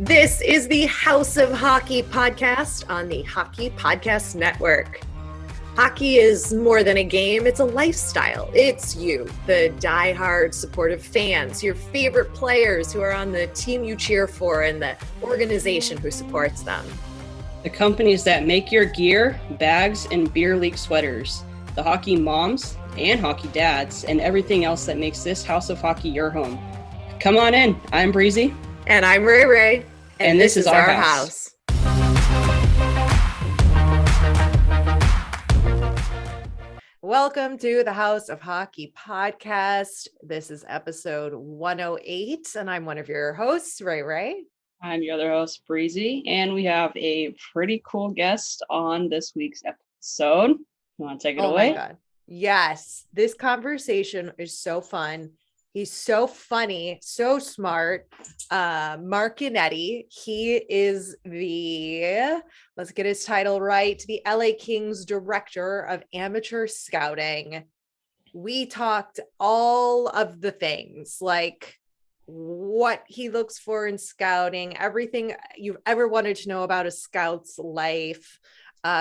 This is the House of Hockey podcast on the Hockey Podcast Network. Hockey is more than a game, it's a lifestyle. It's you, the diehard supportive fans, your favorite players who are on the team you cheer for, and the organization who supports them. The companies that make your gear, bags, and beer league sweaters. The hockey moms and hockey dads, and everything else that makes this House of Hockey your home. Come on in. I'm Breezy. And I'm Rae. And this is our house. Welcome to the House of Hockey podcast. This is episode 108, and I'm one of your hosts, Rae. I'm your other host, Breezy, and we have a pretty cool guest on this week's episode. You want to take it away? Oh my God. Yes. This conversation is so fun. He's so funny, so smart. Mark Yannetti. He is let's get his title right, the LA Kings Director of Amateur Scouting. We talked all of the things, like what he looks for in scouting, everything you've ever wanted to know about a scout's life.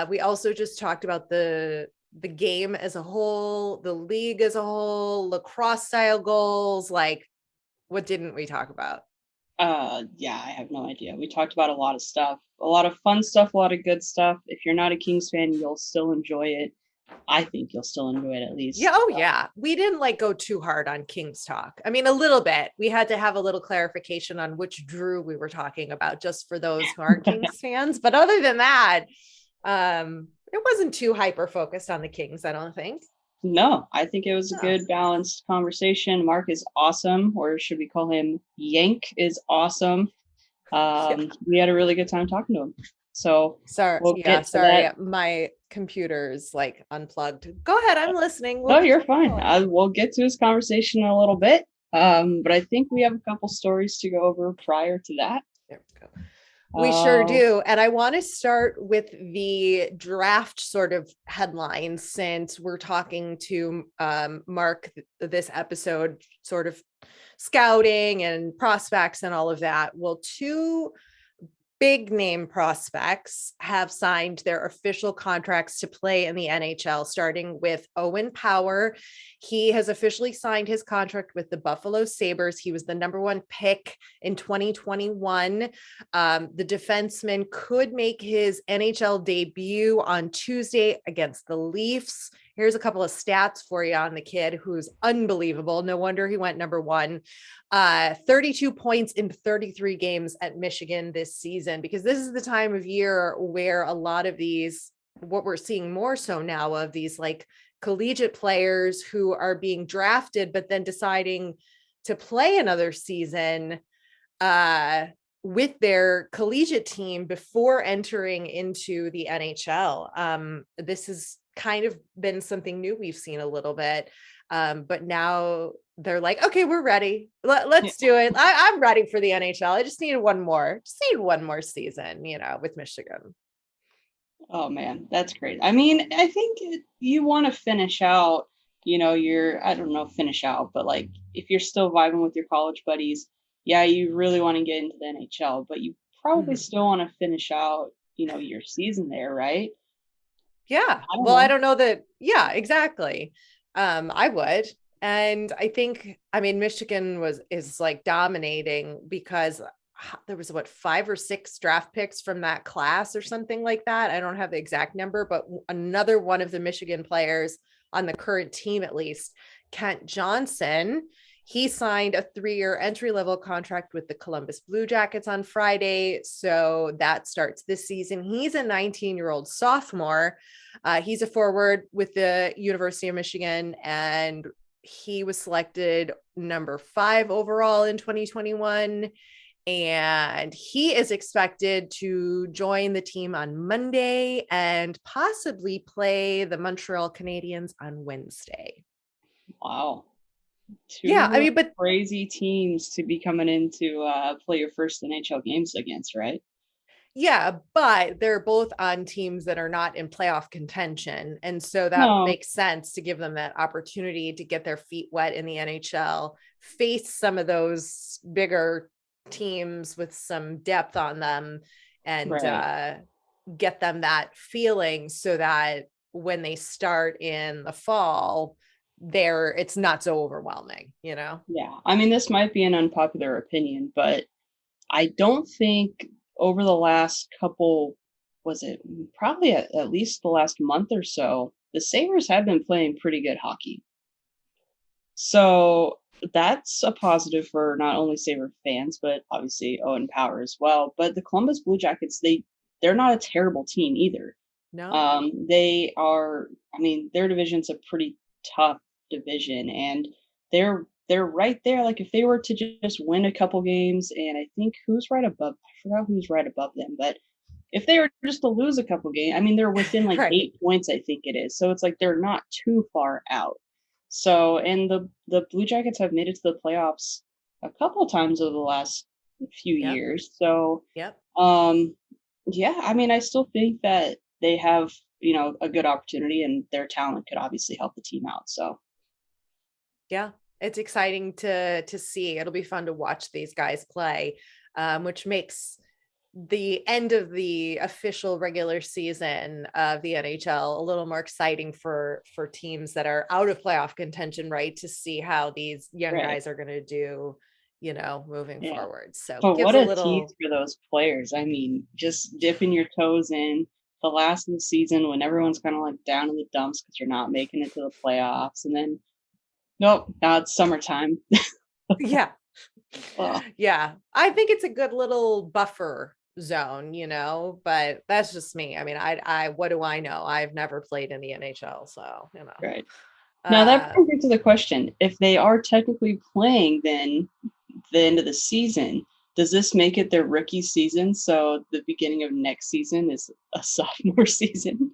We also just talked about the game as a whole, the league as a whole, lacrosse style goals. Like, what didn't we talk about? Yeah, I have no idea. We talked about a lot of stuff, a lot of fun stuff, a lot of good stuff. If you're not a Kings fan, you'll still enjoy it. I think you'll still enjoy it at least. Yeah. Oh yeah. We didn't go too hard on Kings talk. I mean, a little bit. We had to have a little clarification on which Drew we were talking about, just for those who aren't Kings fans. But other than that, it wasn't too hyper focused on the Kings, I don't think. No, I think it was a good balanced conversation. Mark is awesome, or should we call him Yank is awesome. We had a really good time talking to him. So sorry, my computer's unplugged. Go ahead, I'm listening. No, you're fine. We'll get to his conversation in a little bit. But I think we have a couple stories to go over prior to that. There we go. We sure do. And I want to start with the draft sort of headline, since we're talking to Mark this episode, sort of scouting and prospects and all of that. Well, two big name prospects have signed their official contracts to play in the NHL, starting with Owen Power. He has officially signed his contract with the Buffalo Sabres. He was the number one pick in 2021. The defenseman could make his NHL debut on Tuesday against the Leafs. Here's a couple of stats for you on the kid, who's unbelievable. No wonder he went number one. 32 points in 33 games at Michigan this season, because this is the time of year where a lot of these, what we're seeing more so now, of these collegiate players who are being drafted, but then deciding to play another season with their collegiate team before entering into the NHL. This has kind of been something new we've seen a little bit. But now they're like, okay, we're ready. Let's do it. I'm ready for the NHL. I just need one more season, with Michigan. Oh man, that's great. I mean, I think you want to finish out, finish out, but if you're still vibing with your college buddies, yeah, you really want to get into the NHL, but you probably still want to finish out, your season there, right? Yeah. I don't know that. Yeah, exactly. I would. And I think, Michigan is dominating, because there was 5 or 6 draft picks from that class or something like that. I don't have the exact number, but another one of the Michigan players on the current team, at least, Kent Johnson, he signed a 3-year entry-level contract with the Columbus Blue Jackets on Friday. So that starts this season. He's a 19-year-old sophomore. He's a forward with the University of Michigan, and he was selected number 5 overall in 2021. And he is expected to join the team on Monday and possibly play the Montreal Canadiens on Wednesday. Wow. But crazy teams to be coming in to play your first NHL games against, right? Yeah, but they're both on teams that are not in playoff contention. And so that makes sense to give them that opportunity to get their feet wet in the NHL, face some of those bigger teams with some depth on them and Right. get them that feeling so that when they start in the fall, it's not so overwhelming, you know? Yeah. I mean, this might be an unpopular opinion, but I don't think over the last couple, was it probably at least the last month or so, the Sabres have been playing pretty good hockey. So that's a positive for not only Sabre fans, but obviously Owen Power as well. But the Columbus Blue Jackets, they're not a terrible team either. No. They are, I mean, their division's a pretty tough division, and they're right there. Like if they were to just win a couple games, and I think who's right above, I forgot who's right above them, but if they were just to lose a couple games, I mean, they're within like Right. 8 points, I think it is. So it's like they're not too far out. So, and the Blue Jackets have made it to the playoffs a couple times over the last few Yep. years. So, Yep. um, yeah, I mean, I still think that they have, a good opportunity and their talent could obviously help the team out. So, Yeah. It's exciting to see. It'll be fun to watch these guys play, which makes the end of the official regular season of the NHL a little more exciting for teams that are out of playoff contention, right? To see how these young right. guys are going to do, moving Yeah. forward. So But gives what a a tease little, for those players. I mean, just dipping your toes in the last of the season when everyone's kind of like down in the dumps because you're not making it to the playoffs. And then, nope, now it's summertime. yeah, Well, yeah. I think it's a good little buffer zone, but that's just me. I mean, what do I know? I've never played in the NHL, so right. Now that Uh, brings me to the question. If they are technically playing then the end of the season, does this make it their rookie season? So the beginning of next season is a sophomore season?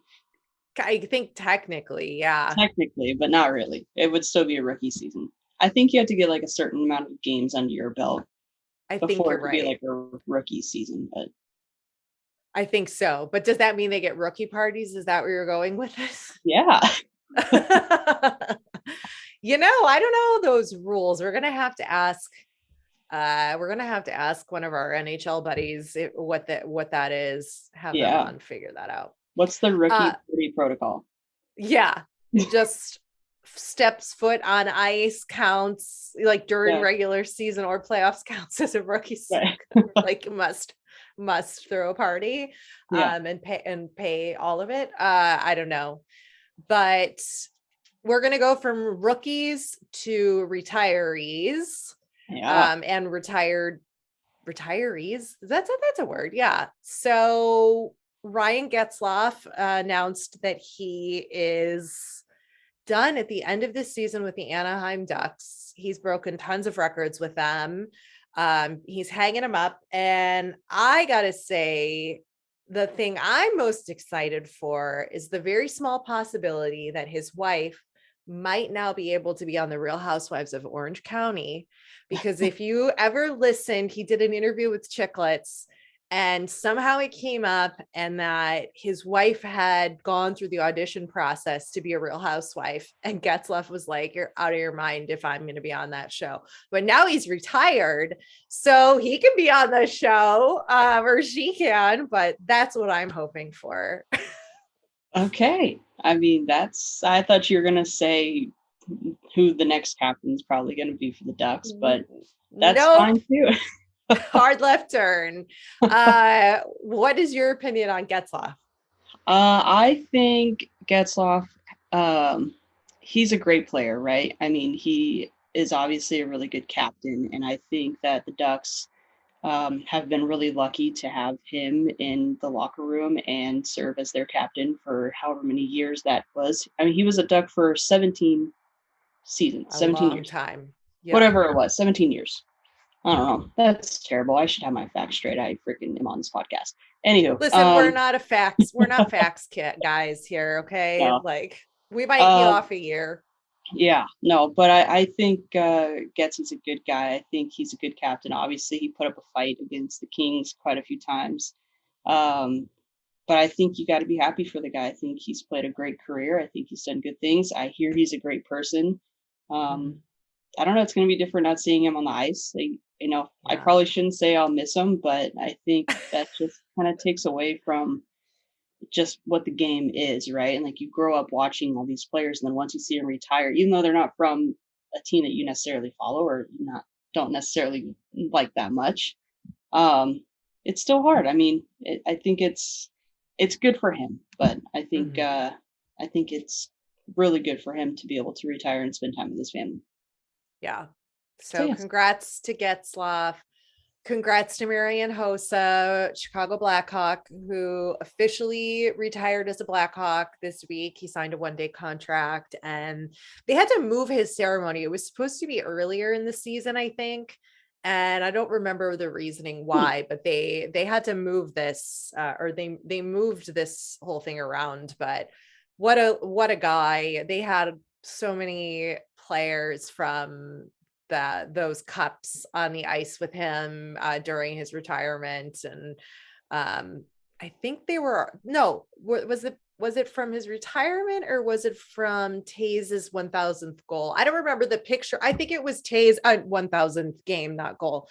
I think technically, yeah. Technically, but not really. It would still be a rookie season. I think you have to get like a certain amount of games under your belt I think before you're it could be right. like a rookie season. But I think so. But does that mean they get rookie parties? Is that where you're going with this? yeah, I don't know those rules. We're gonna have to ask one of our NHL buddies what that is, have them yeah. on, figure that out. What's the Uh rookie party protocol? yeah. Just steps foot on ice counts like during Yeah, regular season or playoffs counts as a rookie right. like must throw a party Yeah, and pay all of it. I don't know. But we're going to go from rookies to retirees, yeah. and retirees. That's a word. Yeah. So Ryan Getzlaf announced that he is done at the end of this season with the Anaheim Ducks. He's broken tons of records with them. He's hanging them up. And I got to say, the thing I'm most excited for is the very small possibility that his wife might now be able to be on the Real Housewives of Orange County. Because if you ever listened, he did an interview with Chicklets, and somehow it came up and that his wife had gone through the audition process to be a Real Housewife. And Getzlaf was like, "You're out of your mind if I'm going to be on that show." But now he's retired, so he can be on the show, or she can. But that's what I'm hoping for. Okay. I mean, I thought you were gonna say who the next captain's probably gonna be for the Ducks, but that's Nope. fine too. Hard left turn. What is your opinion on Getzlaf? I think Getzlaf, um, he's a great player, right? I mean, he is obviously a really good captain, and I think that the Ducks have been really lucky to have him in the locker room and serve as their captain for however many years that was. I mean, he was a Duck for 17 seasons, A 17 long years, time. Yep. whatever it was, 17 years. I don't know. That's terrible. I should have my facts straight. I freaking am on this podcast. Anywho, Listen, we're not facts kit guys here, okay? no. Like we might be Um, off a year. Yeah, no, but I think Getsy's a good guy. I think he's a good captain. Obviously, he put up a fight against the Kings quite a few times. Um, but I think you got to be happy for the guy. I think he's played a great career. I think he's done good things. I hear he's a great person. Um, Mhm. I don't know. It's going to be different not seeing him on the ice. Like, I probably shouldn't say I'll miss him, but I think that just kind of takes away from just what the game is, right? And like you grow up watching all these players, and then once you see them retire, even though they're not from a team that you necessarily follow or don't necessarily like that much, it's still hard. I mean, I think it's good for him, but I think it's really good for him to be able to retire and spend time with his family. Yeah. So congrats to Getzlaf. Congrats to Marian Hossa, Chicago Blackhawk, who officially retired as a Blackhawk this week. He signed a one-day contract, and they had to move his ceremony. It was supposed to be earlier in the season, I think. And I don't remember the reasoning why, but they had to move this, or they moved this whole thing around. But what a guy. They had so many players from those cups on the ice with him during his retirement. And I think they were, was it from his retirement or was it from Taze's 1000th goal? I don't remember the picture. I think it was Taze 1000th game, not goal.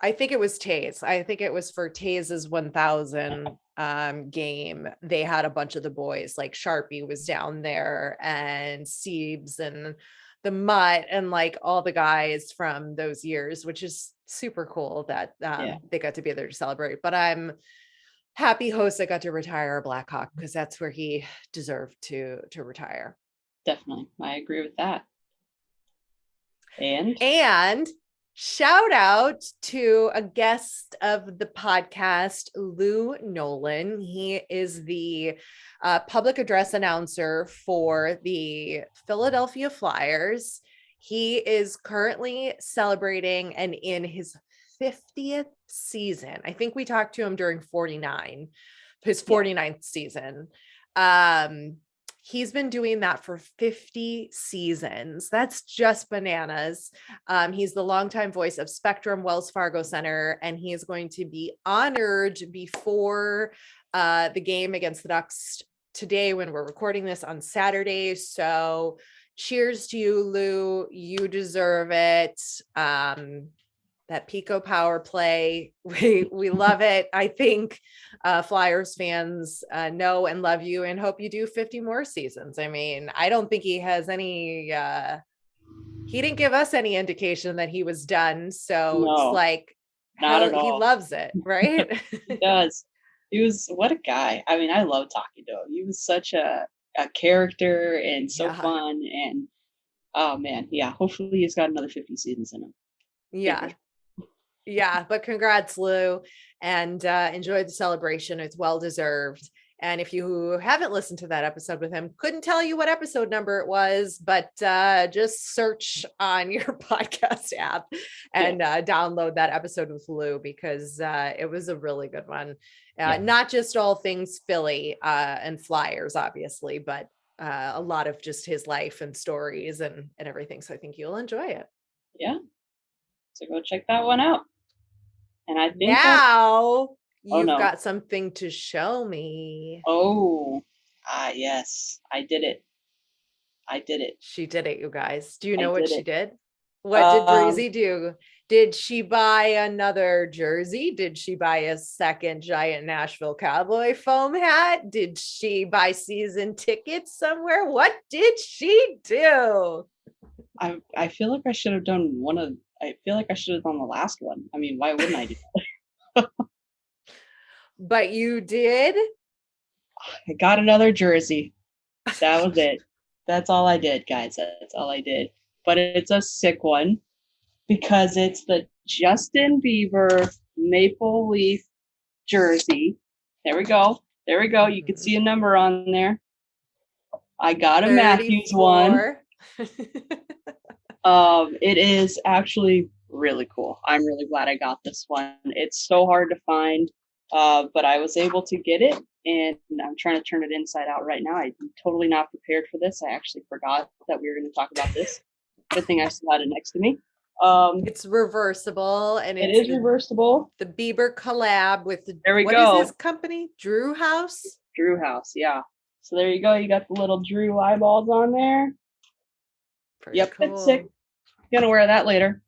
I think it was Taze. I think it was for Taze's 1000 game. They had a bunch of the boys, like Sharpie was down there and Siebes and the Mutt and like all the guys from those years, which is super cool that they got to be there to celebrate. But I'm happy Hossa got to retire a Blackhawk because that's where he deserved to retire. Definitely. I agree with that. And shout out to a guest of the podcast, Lou Nolan. He is the public address announcer for the Philadelphia Flyers. He is currently celebrating and in his 50th season. I think we talked to him during his 49th season. He's been doing that for 50 seasons. That's just bananas. He's the longtime voice of Spectrum Wells Fargo Center, and he is going to be honored before the game against the Ducks today when we're recording this on Saturday. So cheers to you, Lou. You deserve it. That Pico power play, we love it. I think Flyers fans know and love you and hope you do 50 more seasons. I mean, I don't think he has any, he didn't give us any indication that he was done. So it's like, not at all. He loves it, right? He does. What a guy. I mean, I love talking to him. He was such a character and so fun. And oh man, hopefully he's got another 50 seasons in him. Yeah, but congrats, Lou, and enjoy the celebration. It's well deserved. And if you haven't listened to that episode with him, couldn't tell you what episode number it was, but just search on your podcast app and download that episode with Lou because it was a really good one. Not just all things Philly and Flyers, obviously, but a lot of just his life and stories and everything. So I think you'll enjoy it. Yeah. So go check that one out. And I think now you've got something to show me. Oh, yes, I did it. She did it, you guys. Do you know what she did? What did Breezy do? Did she buy another jersey? Did she buy a second giant Nashville Cowboy foam hat? Did she buy season tickets somewhere? What did she do? I feel like I should have done I feel like I should have done the last one. I mean, why wouldn't I do that? But you did? I got another jersey. That was it. That's all I did, guys. That's all I did. But it's a sick one because it's the Justin Bieber Maple Leaf jersey. There we go. You can see a number on there. I got a 34. Matthews one. It is actually really cool. I'm really glad I got this one. It's so hard to find, but I was able to get it, and I'm trying to turn it inside out right now. I'm totally not prepared for this. I actually forgot that we were going to talk about this. Good thing I still had it next to me. It's reversible, and it is reversible. The Bieber collab with what is his company? Drew House? Drew House, yeah. So there you go. You got the little Drew eyeballs on there. Pretty cool. It's sick. Gonna wear that later.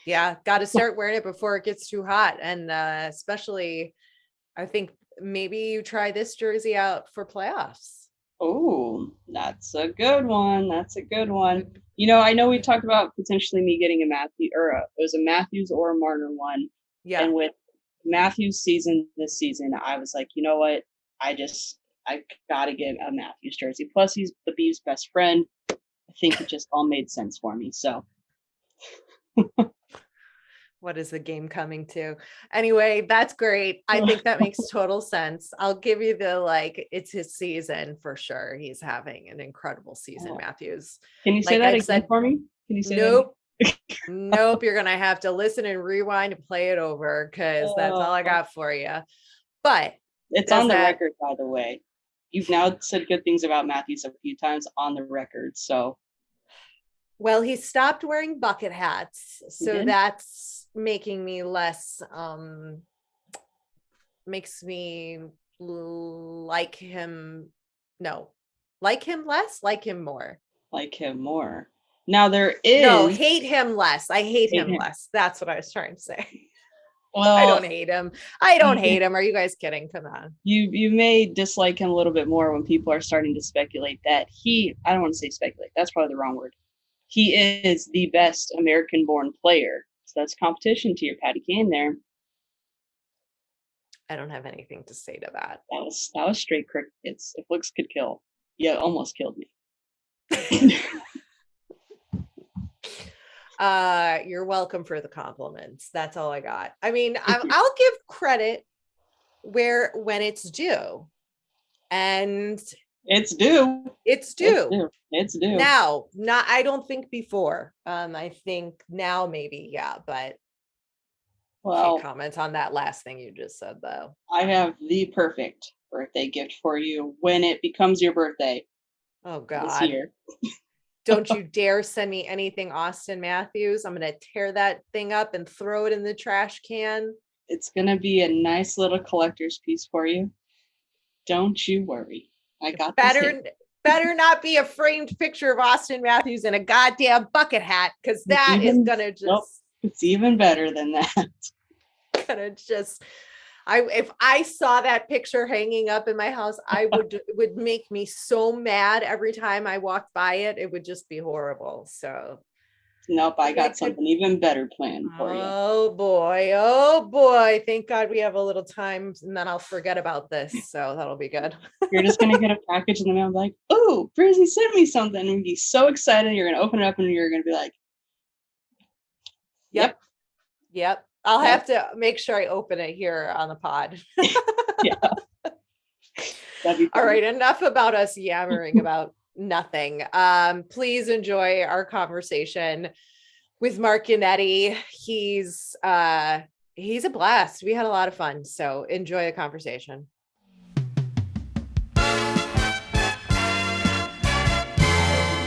Yeah, got to start wearing it before it gets too hot. And especially, I think maybe you try this jersey out for playoffs. Oh, that's a good one. That's a good one. I know we talked about potentially me getting it was a Matthews or a Marner one. Yeah. And with Matthews season this season, I was like, you know what? I gotta get a Matthews jersey. Plus, he's the Beav's best friend. I think it just all made sense for me. So, what is the game coming to? Anyway, that's great. I think that makes total sense. I'll give you it's his season for sure. He's having an incredible season, Matthews. Can you say that again for me? Can you say nope. Nope. You're going to have to listen and rewind and play it over because that's all I got for you. But it's on the record, by the way. You've now said good things about Matthews a few times on the record. So, well, he stopped wearing bucket hats. So that's making me less, makes me like him. No, like him less, like him more. Like him more. Now there is. No, hate him less. I hate him less. That's what I was trying to say. Well, I don't hate him. I don't hate him. Are you guys kidding? Come on. You may dislike him a little bit more when people are starting to speculate that I don't want to say speculate. That's probably the wrong word. He is the best American-born player. So that's competition to your Patty Kane there. I don't have anything to say to that. That was straight crickets. If looks could kill. Yeah, almost killed me. You're welcome for the compliments. That's all I got. I mean, I'll give credit when it's due. And it's due. It's due. It's due. Now, I don't think before. I think now maybe, yeah, but can't comment on that last thing you just said though. I have the perfect birthday gift for you when it becomes your birthday. Oh God. This year. Don't you dare send me anything Austin Matthews. I'm going to tear that thing up and throw it in the trash can. It's going to be a nice little collector's piece for you. Don't you worry. I got better not be a framed picture of Austin Matthews in a goddamn bucket hat, because that is going to just... Nope, it's even better than that. Gonna just... if I saw that picture hanging up in my house, it would make me so mad every time I walked by it. It would just be horrible. So nope, I got something even better planned for you. Oh boy. Thank God we have a little time and then I'll forget about this. So that'll be good. You're just gonna get a package in the mail like, oh, Breezy sent me something, and be so excited. You're gonna open it up and you're gonna be like, Yep. I'll have to make sure I open it here on the pod. Yeah. All right. Enough about us yammering about nothing. Please enjoy our conversation with Mark Yannetti. He's a blast. We had a lot of fun. So enjoy the conversation.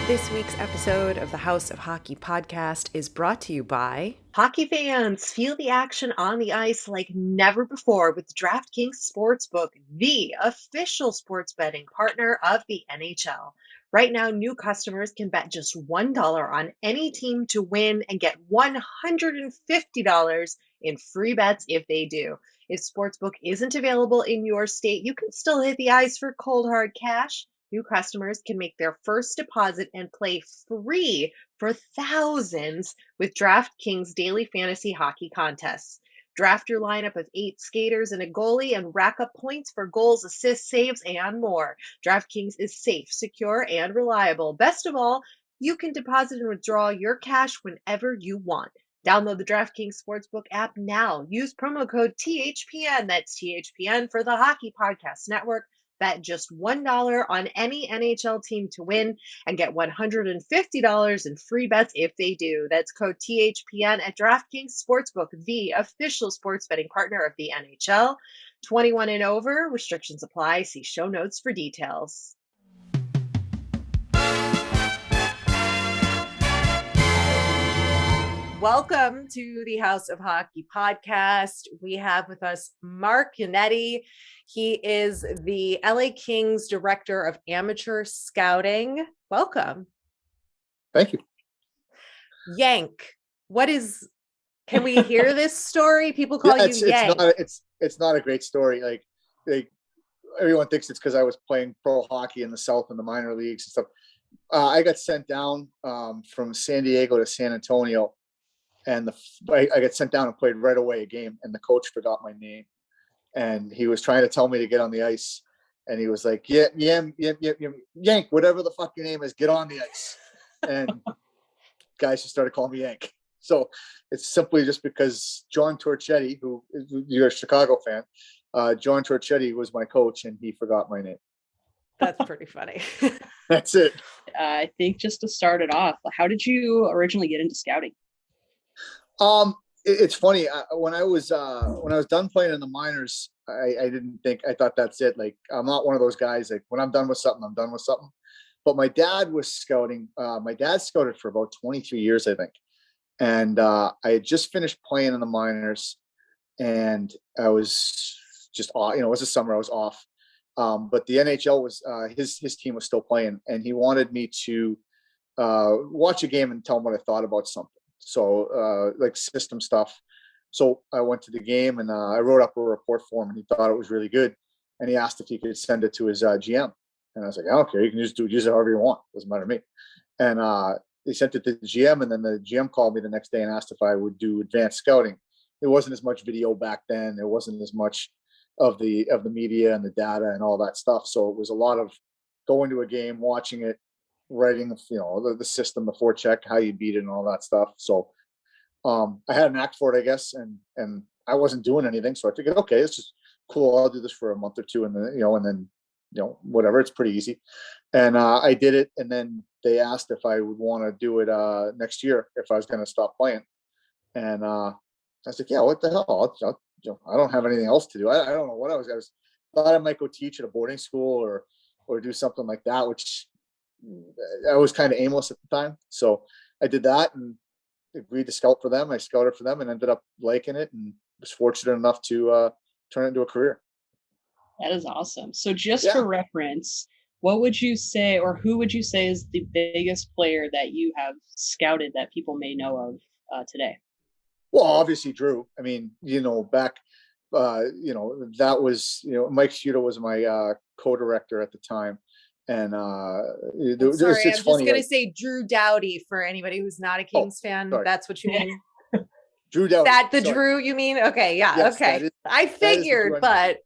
This week's episode of the House of Hockey podcast is brought to you by hockey fans. Feel the action on the ice like never before with DraftKings Sportsbook, the official sports betting partner of the NHL. Right now, new customers can bet just $1 on any team to win and get $150 in free bets if they do. If Sportsbook isn't available in your state, you can still hit the ice for cold hard cash. New customers can make their first deposit and play free for thousands with DraftKings daily fantasy hockey contests. Draft your lineup of 8 skaters and a goalie and rack up points for goals, assists, saves, and more. DraftKings is safe, secure, and reliable. Best of all, you can deposit and withdraw your cash whenever you want. Download the DraftKings Sportsbook app now. Use promo code THPN. That's THPN for the Hockey Podcast Network. Bet just $1 on any NHL team to win and get $150 in free bets if they do. That's code THPN at DraftKings Sportsbook, the official sports betting partner of the NHL. 21 and over. Restrictions apply. See show notes for details. Welcome to the House of Hockey podcast. We have with us Mark Yannetti. He is the LA Kings Director of Amateur Scouting. Welcome. Thank you. Yank, what is Can we hear this story? People call Yeah, you Yank. it's not a great story. Like everyone thinks it's because I was playing pro hockey in the South in the minor leagues and stuff. I got sent down from San Diego to San Antonio, and I got sent down and played right away a game, and the coach forgot my name, and he was trying to tell me to get on the ice, and he was like, yeah, Yank, whatever the fuck your name is, get on the ice, and guys just started calling me Yank. So it's simply just because John Torchetti, who you're a Chicago fan, John Torchetti was my coach, and he forgot my name. That's pretty funny. That's it. I think just to start it off, how did you originally get into scouting? It's funny. When I was done playing in the minors, I didn't think, I thought that's it. Like, I'm not one of those guys, like, when I'm done with something, I'm done with something. But my dad was scouting. My dad scouted for about 23 years, I think. And I had just finished playing in the minors, and I was just off. It was a summer, I was off. But the NHL was his team was still playing, and he wanted me to watch a game and tell him what I thought about something. So like system stuff. So I went to the game, and I wrote up a report for him, and he thought it was really good. And he asked if he could send it to his GM. And I was like, I don't care. You can just use it however you want. Doesn't matter to me. And they sent it to the GM, and then the GM called me the next day and asked if I would do advanced scouting. There wasn't as much video back then. There wasn't as much of the media and the data and all that stuff. So it was a lot of going to a game, watching it, writing, the system, the forecheck, how you beat it, and all that stuff. So I had an act for it, I guess, and I wasn't doing anything, so I figured, okay, it's just cool. I'll do this for a month or two, and then whatever. It's pretty easy. And I did it, and then they asked if I would want to do it next year if I was going to stop playing, and I was like, yeah, what the hell? I don't have anything else to do. I don't know what I was thought I might go teach at a boarding school or do something like that, which I was kind of aimless at the time. So I did that and agreed to scout for them. I scouted for them and ended up liking it, and was fortunate enough to turn it into a career. That is awesome. So just for reference, what would you say, or who would you say is the biggest player that you have scouted that people may know of today? Well, obviously Drew. I mean, back, that was, Mike Sciuto was my co-director at the time. And I'm sorry, I'm just going to say Drew Doughty for anybody who's not a Kings fan. Sorry. That's what you mean? Drew Doughty. That the sorry. Drew, you mean? Okay, yeah, yes, okay. I figured, but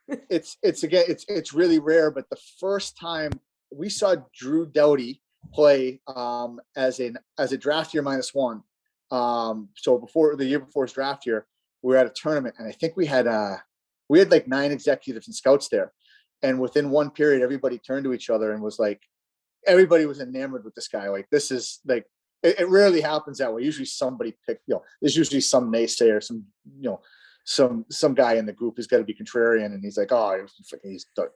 it's really rare. But the first time we saw Drew Doughty play as a draft year -1. So the year before his draft year, we were at a tournament, and I think we had like 9 executives and scouts there. And within one period, everybody turned to each other and was like, everybody was enamored with this guy. Like, this is like, it rarely happens that way. Usually somebody picked, there's usually some naysayer, some guy in the group who's got to be contrarian. And he's like, oh, he's done.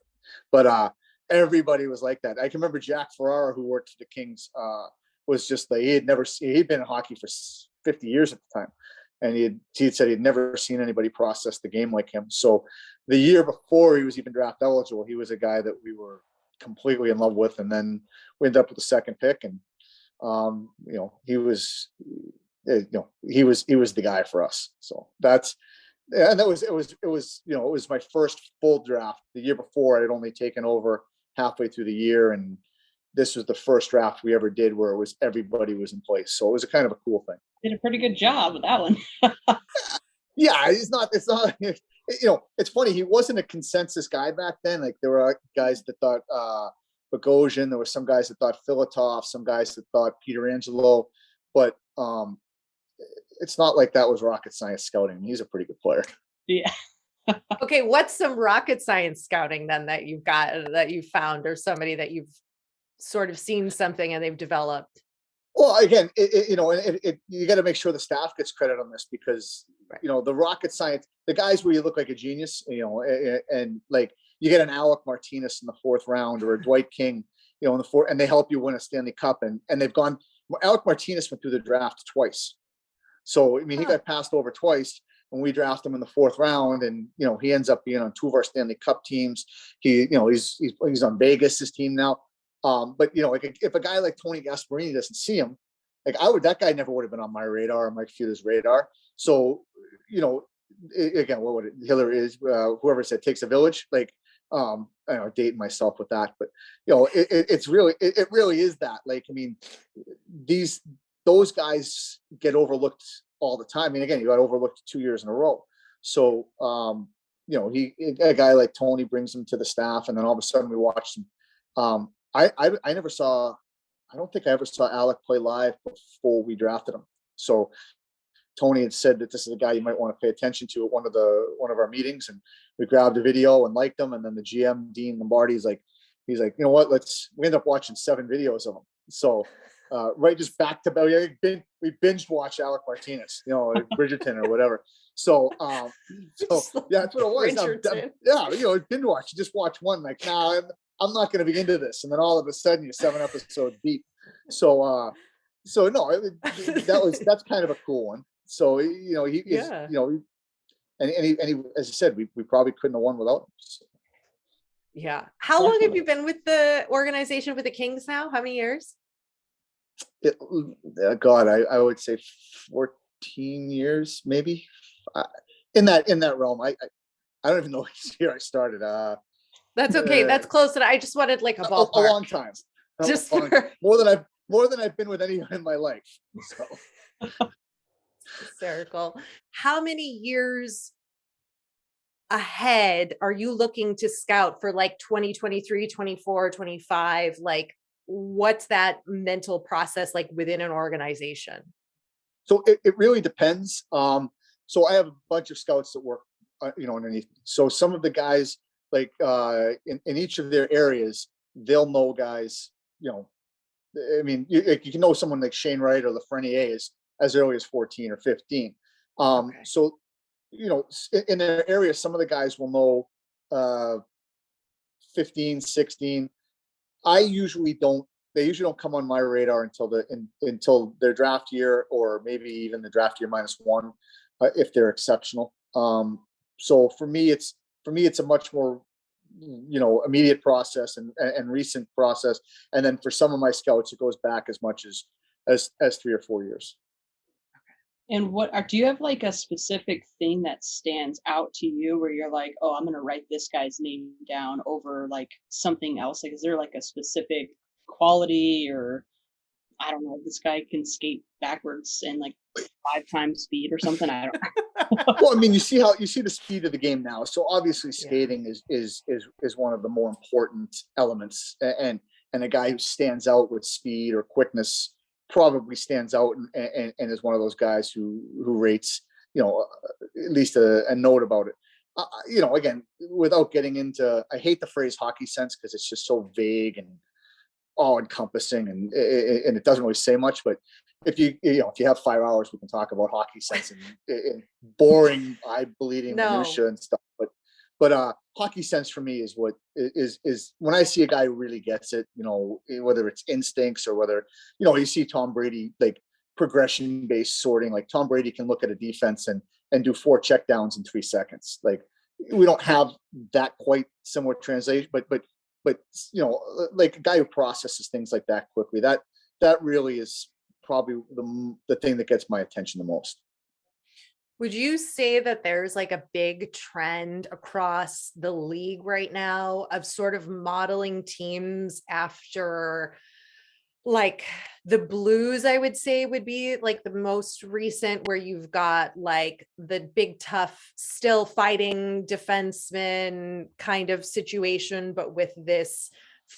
But everybody was like that. I can remember Jack Ferrara, who worked for the Kings, was just like, he'd been in hockey for 50 years at the time. And he'd said he'd never seen anybody process the game like him. So the year before he was even draft eligible, he was a guy that we were completely in love with. And then we ended up with the second pick, and he was the guy for us. So it was my first full draft. The year before, I had only taken over halfway through the year, and this was the first draft we ever did where everybody was in place. So it was a kind of a cool thing. Did a pretty good job with that one. Yeah, it's not, it's funny. He wasn't a consensus guy back then. Like, there were guys that thought Bogosian, there were some guys that thought Filatov, some guys that thought Peter Angelo, but it's not like that was rocket science scouting. He's a pretty good player. Yeah. Okay, what's some rocket science scouting then that you've got, that you found, or somebody that you've sort of seen something and they've developed? Well, again, you got to make sure the staff gets credit on this, because right. The rocket science, the guys where you look like a genius, and like you get an Alec Martinez in the 4th round, or a Dwight King, in the 4th, and they help you win a Stanley Cup, and they've gone. Alec Martinez went through the draft twice, so I mean, he got passed over twice. When we draft him in the 4th round, and he ends up being on 2 of our Stanley Cup teams. He's on Vegas' team now. But like, if a guy like Tony Gasparini doesn't see him, like that guy never would have been on my radar or Mike Feuda's radar. So, again, what would it, Hillary is, whoever said takes a village, like, I know, dating myself with that, but it really is that. Like, I mean, those guys get overlooked all the time. I mean, again, you got overlooked 2 years in a row. So, a guy like Tony brings him to the staff, and then all of a sudden we watched him. I never saw. I don't think I ever saw Alec play live before we drafted him. So Tony had said that this is a guy you might want to pay attention to at one of our meetings, and we grabbed a video and liked him. And then the GM Dean Lombardi he's like, you know what? We end up watching 7 videos of him. So right, just back to we binge watched Alec Martinez, Bridgerton or whatever. So yeah, that's what it was. Binge watch. You just watch one, like, nah, I'm not going to be into this, and then all of a sudden you're 7 episodes deep. So no, that's kind of a cool one. So he is, and he, as I said, we probably couldn't have won without him. So. Yeah. How long have you been with the organization, with the Kings now? How many years? God, I would say 14 years, maybe, in that realm. I don't even know which year I started. That's okay. That's close. And I just wanted like a ballpark. A long time. Just more than I've been with anyone in my life. So. Hysterical. How many years ahead are you looking to scout for, like 2023, 24, 25? Like, what's that mental process like within an organization? So it really depends. So I have a bunch of scouts that work, underneath me. So some of the guys, like in each of their areas, they'll know guys. I mean, you can know someone like Shane Wright or Lafreniere as early as 14 or 15. Okay. So, in their area, some of the guys will know 15, 16. They usually don't come on my radar until their draft year, or maybe even the draft year -1, if they're exceptional. So for me, it's a much more, immediate process and recent process. And then for some of my scouts, it goes back as much as 3 or 4 years. And do you have like a specific thing that stands out to you where you're like, oh, I'm going to write this guy's name down over like something else? Like, is there like a specific quality, or I don't know, this guy can skate backwards and like 5 times speed or something? I don't know. Well, I mean, you see the speed of the game now. So obviously skating is one of the more important elements, and a guy who stands out with speed or quickness probably stands out and is one of those guys who rates, at least a note about it. Again, without getting into, I hate the phrase hockey sense because it's just so vague and all encompassing, and it doesn't really say much. But if you have 5 hours, we can talk about hockey sense and boring, eye-bleeding minutia and stuff. But hockey sense for me is what is when I see a guy who really gets it, whether it's instincts or whether, you see Tom Brady, like progression-based sorting. Like Tom Brady can look at a defense and do 4 checkdowns in 3 seconds. Like we don't have that quite similar translation, but like a guy who processes things like that quickly, that really is probably the thing that gets my attention the most. Would you say that there's like a big trend across the league right now of sort of modeling teams after, like the Blues, I would say would be like the most recent, where you've got like the big, tough, still fighting defenseman kind of situation, but with this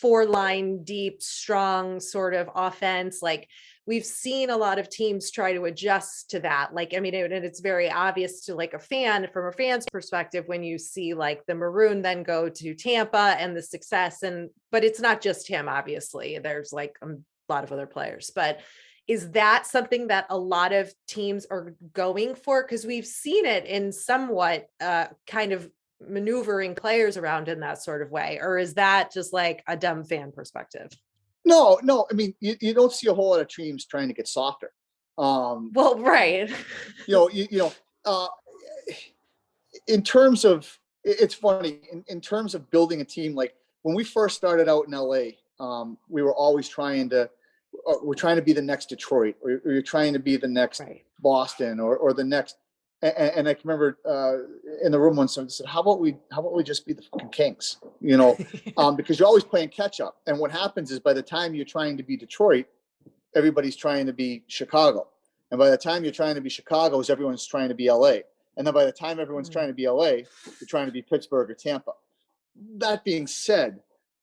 4-line deep, strong sort of offense? Like, we've seen a lot of teams try to adjust to that. Like, I mean, and it's very obvious to like a fan, from a fan's perspective, when you see like the Maroon then go to Tampa and the success, but it's not just him, obviously. There's like a lot of other players. But is that something that a lot of teams are going for? Because we've seen it in somewhat kind of maneuvering players around in that sort of way. Or is that just like a dumb fan perspective? No. I mean, you don't see a whole lot of teams trying to get softer. Well, right. In terms of, it's funny, in terms of building a team, like when we first started out in LA, we were always trying to we're trying to be the next Detroit, or you're trying to be the next Boston, or the next. And I can remember in the room once someone said, how about we just be the fucking Kings, because you're always playing catch up. And what happens is by the time you're trying to be Detroit, everybody's trying to be Chicago. And by the time you're trying to be Chicago, everyone's trying to be LA. And then by the time everyone's trying to be LA, you're trying to be Pittsburgh or Tampa. That being said,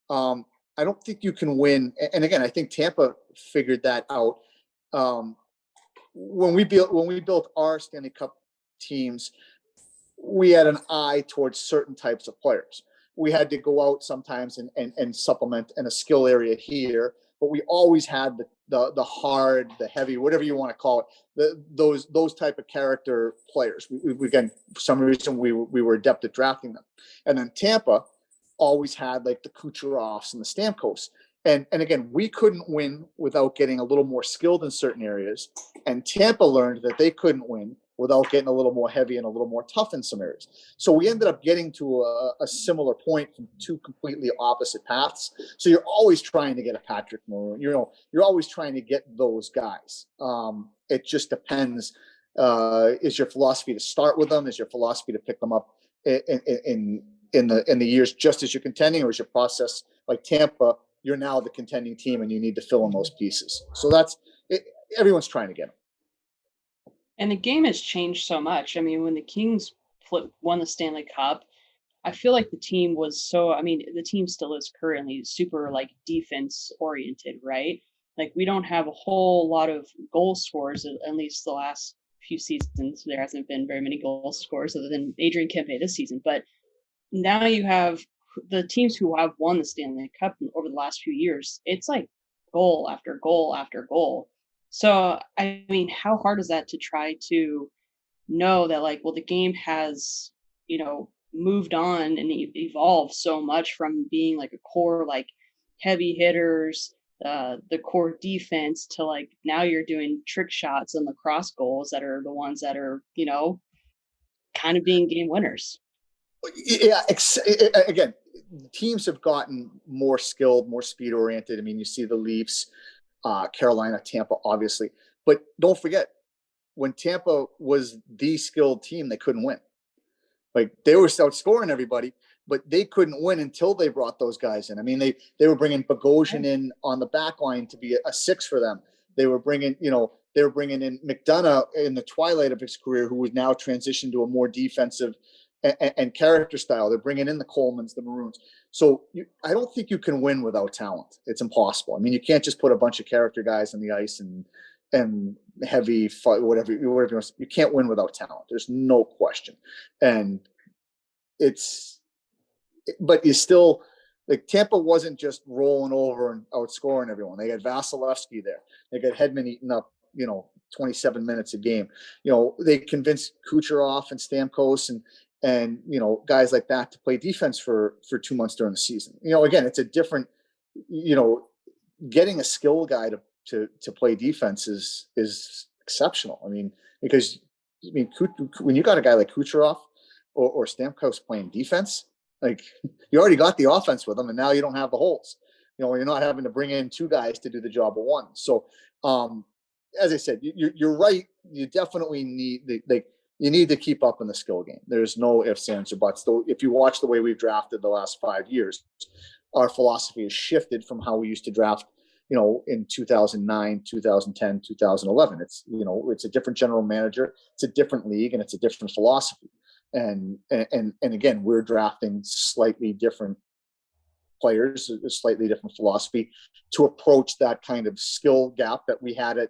I don't think you can win. And again, I think Tampa figured that out. When we built our Stanley Cup teams, we had an eye towards certain types of players. We had to go out sometimes and supplement in a skill area here, but we always had the hard, the heavy, whatever you want to call it, those type of character players. We again, for some reason, we were adept at drafting them. And then Tampa always had like the Kucherovs and the Stamkos. And again, we couldn't win without getting a little more skilled in certain areas. And Tampa learned that they couldn't win without getting a little more heavy and a little more tough in some areas. So we ended up getting to a similar point from two completely opposite paths. So you're always trying to get a Patrick Maroon. You're always trying to get those guys. It just depends. Is your philosophy to start with them? Is your philosophy to pick them up in the years just as you're contending, or is your process like Tampa? You're now the contending team, and you need to fill in those pieces. So that's it. Everyone's trying to get them. And the game has changed so much. I mean, when the Kings won the Stanley Cup, I feel like the team was the team still is currently super like defense oriented, right? Like we don't have a whole lot of goal scorers, at least the last few seasons. There hasn't been very many goal scorers other than Adrian Kempe this season. But now you have the teams who have won the Stanley Cup over the last few years. It's like goal after goal after goal. So, I mean, how hard is that to try to know that, like, well, the game has, moved on and evolved so much from being like a core, like heavy hitters, the core defense to like now you're doing trick shots and lacrosse goals that are the ones that are, kind of being game winners. Yeah. Again, teams have gotten more skilled, more speed oriented. I mean, you see the Leafs, Carolina, Tampa, obviously. But don't forget, when Tampa was the skilled team, they couldn't win. Like they were outscoring everybody, but they couldn't win until they brought those guys in. I mean, they were bringing Bogosian in on the back line to be a six for them. They were bringing in McDonough in the twilight of his career, who was now transitioned to a more defensive and character style. They're bringing in the Colemans, the Maroons. So I don't think you can win without talent. It's impossible. I mean, you can't just put a bunch of character guys on the ice and heavy fight, whatever you want. You can't win without talent. There's no question. And but you still, like Tampa wasn't just rolling over and outscoring everyone. They got Vasilevsky there. They got Hedman eating up, 27 minutes a game. They convinced Kucherov and Stamkos and guys like that to play defense for 2 months during the season. Again, it's a different, getting a skill guy to play defense is exceptional. I mean, because when you got a guy like Kucherov or Stamkos playing defense, like you already got the offense with them, and now you don't have the holes. You're not having to bring in two guys to do the job of one. So, as I said, you're right. You definitely need you need to keep up in the skill game. There's no ifs, ands, or buts. Though, if you watch the way we've drafted the last 5 years, our philosophy has shifted from how we used to draft, in 2009, 2010, 2011. It's a different general manager, it's a different league, and it's a different philosophy. And again, we're drafting slightly different players, a slightly different philosophy to approach that kind of skill gap that we had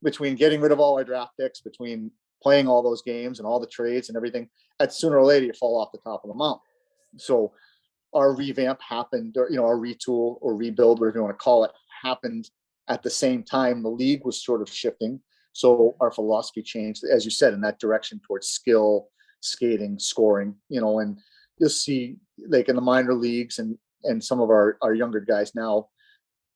between getting rid of all our draft picks, between playing all those games and all the trades and everything. At sooner or later, you fall off the top of the mountain. So our revamp happened, or our retool or rebuild, whatever you want to call it, happened at the same time the league was sort of shifting. So our philosophy changed, as you said, in that direction towards skill, skating, scoring, and you'll see like in the minor leagues and some of our younger guys now,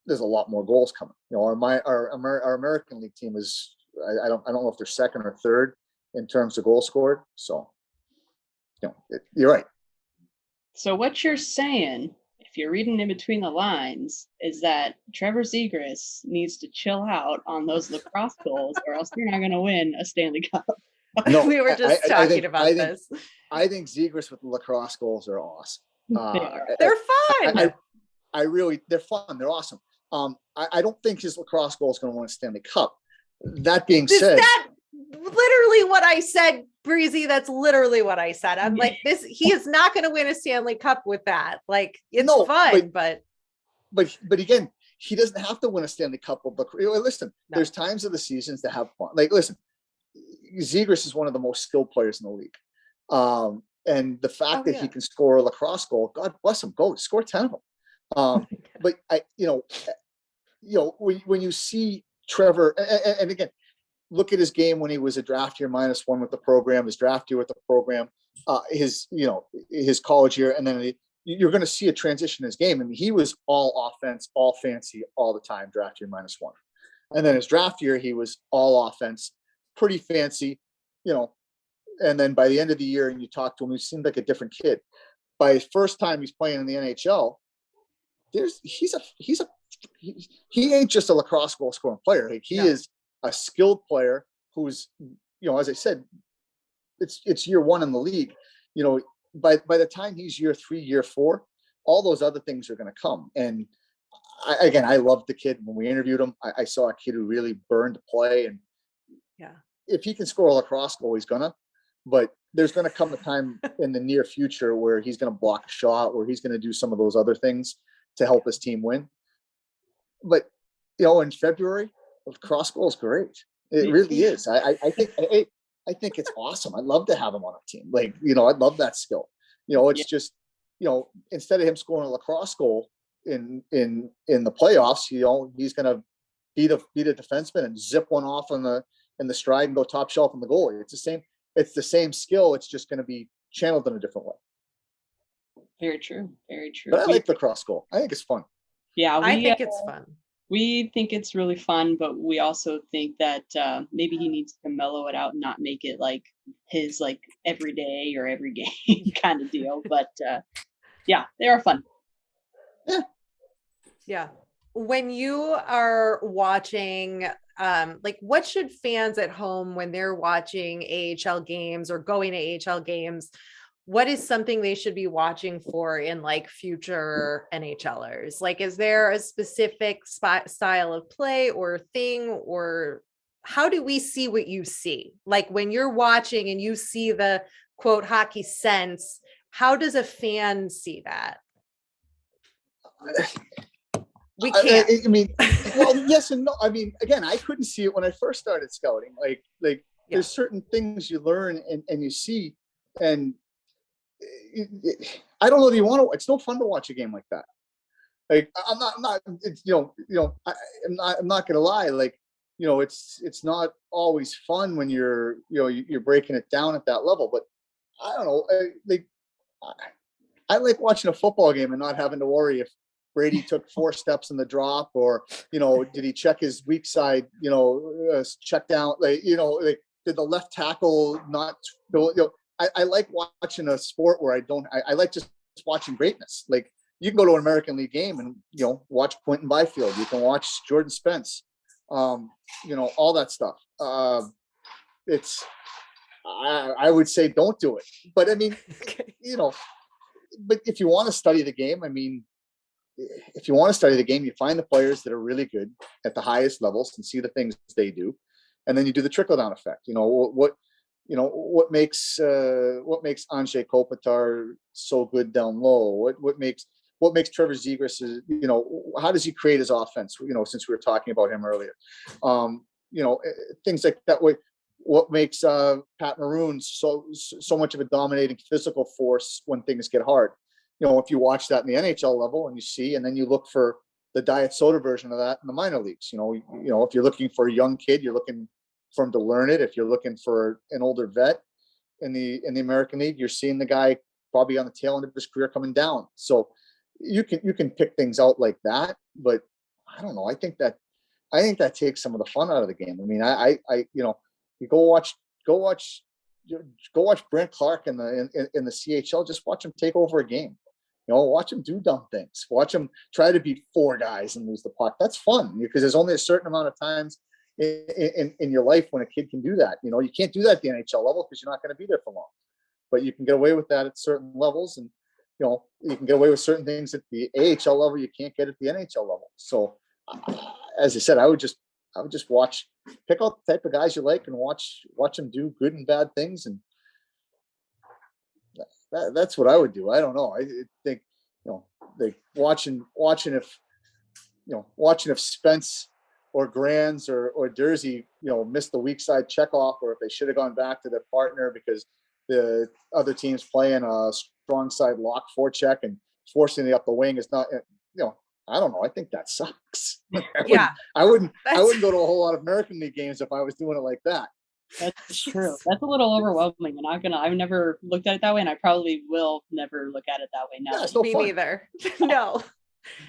there's a lot more goals coming. Our American League team is, I don't know if they're second or third in terms of goal scored. So, you're right. So what you're saying, if if you're reading in between the lines, is that Trevor Zegras needs to chill out on those lacrosse goals, or else you're not going to win a Stanley Cup. No, We were just talking about this. I think Zegras with the lacrosse goals are awesome. They're fun. I really, they're fun. They're awesome. I don't think his lacrosse goal is going to win a Stanley Cup. That being said, that literally what I said, Breezy. That's literally what I said. I'm like, he is not going to win a Stanley Cup with that. Like, it's fun, but again, he doesn't have to win a Stanley Cup. Listen, there's times of the seasons to have fun. Like, listen, Zegras is one of the most skilled players in the league. And the fact that he can score a lacrosse goal, God bless him, go score 10 of them. But when you see Trevor, and again, look at his game when he was a draft year -1 with the program, his draft year with the program, his college year, and then you're going to see a transition in his game. And he was all offense, all fancy, all the time, draft year -1. And then his draft year, he was all offense, pretty fancy, and then by the end of the year, and you talk to him, he seemed like a different kid. By his first time he's playing in the NHL, he ain't just a lacrosse goal scoring player. Like, he is a skilled player who's, as I said, it's year 1 in the league. By the time he's year 3, year 4, all those other things are going to come. And I loved the kid. When we interviewed him, I saw a kid who really burned to play. And if he can score a lacrosse goal, he's gonna. But there's going to come a time in the near future where he's going to block a shot, where he's going to do some of those other things to help his team win. But, in February, lacrosse goal is great. It really is. I think it's awesome. I'd love to have him on a team. Like, I'd love that skill. It's just, instead of him scoring a lacrosse goal in the playoffs, he's going to beat a defenseman and zip one off in the stride and go top shelf on the goalie. It's the same skill. It's just going to be channeled in a different way. Very true. Very true. But I like the cross goal. I think it's fun. Yeah, I think it's fun. We think it's really fun, but we also think that maybe he needs to mellow it out and not make it like his every day or every game kind of deal. But they are fun. Yeah. When you are watching, what should fans at home, when they're watching AHL games or going to AHL games, what is something they should be watching for in future NHLers? Is there a specific style of play or thing, or how do we see what you see? When you're watching and you see the quote hockey sense, how does a fan see that? We can't. I mean, well, yes and no. I mean, again, I couldn't see it when I first started scouting. There's certain things you learn and you see, and I don't know that you want to. It's no fun to watch a game like that. I'm not. It's I'm not gonna lie. It's not always fun when you're breaking it down at that level. But I don't know. I like watching a football game and not having to worry if Brady took 4 steps in the drop, or did he check his weak side? Check down. Did the left tackle not? I like watching a sport where I like just watching greatness. You can go to an American League game and watch Quentin Byfield. You can watch Jordan Spence. All that stuff. I would say don't do it. But I mean, but if you want to study the game, you find the players that are really good at the highest levels and see the things they do, and then you do the trickle down effect. What makes Anze Kopitar so good down low? What makes Trevor Zegras how does he create his offense? Since we were talking about him earlier, things like that. What makes Pat Maroon so much of a dominating physical force when things get hard? If you watch that in the NHL level and you see, and then you look for the diet soda version of that in the minor leagues. If you're looking for a young kid, you're looking for him to learn it. If you're looking for an older vet in the American League, you're seeing the guy probably on the tail end of his career coming down. So you can pick things out like that, but I don't know. I think that takes some of the fun out of the game. I mean, you go watch Brent Clark in the CHL. Just watch him take over a game. Watch them do dumb things. Watch them try to beat 4 guys and lose the puck. That's fun because there's only a certain amount of times in your life when a kid can do that. You can't do that at the NHL level because you're not going to be there for long. But you can get away with that at certain levels, and you can get away with certain things at the AHL level you can't get at the NHL level. So, as I said, I would just watch, pick out the type of guys you like, and watch them do good and bad things, and that's what I would do. I don't know. I think like watching if Spence or Grands or Dersey missed the weak side checkoff, or if they should have gone back to their partner because the other team's playing a strong side lock forecheck and forcing it up the wing is not. I don't know. I think that sucks. I wouldn't go to a whole lot of American League games if I was doing it like that. That's true. That's a little overwhelming. I've never looked at it that way, and I probably will never look at it that way now. No Me fun. neither. No,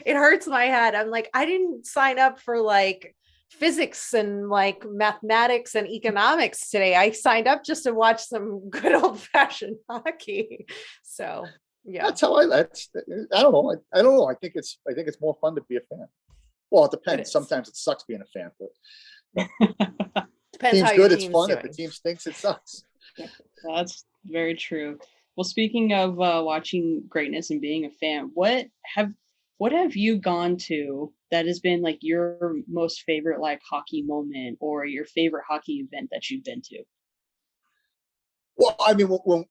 it hurts my head. I'm like, I didn't sign up for like physics and like mathematics and economics today. I signed up just to watch some good old fashioned hockey. So yeah, that's how I don't know. I don't know. I think it's more fun to be a fan. Well, it depends. Sometimes it sucks being a fan, but depends team's how good. It's fun. Doing. If the team stinks, it sucks. That's very true. Well, speaking of watching greatness and being a fan, what have you gone to that has been like your most favorite like hockey moment or your favorite hockey event that you've been to? Well, I mean, when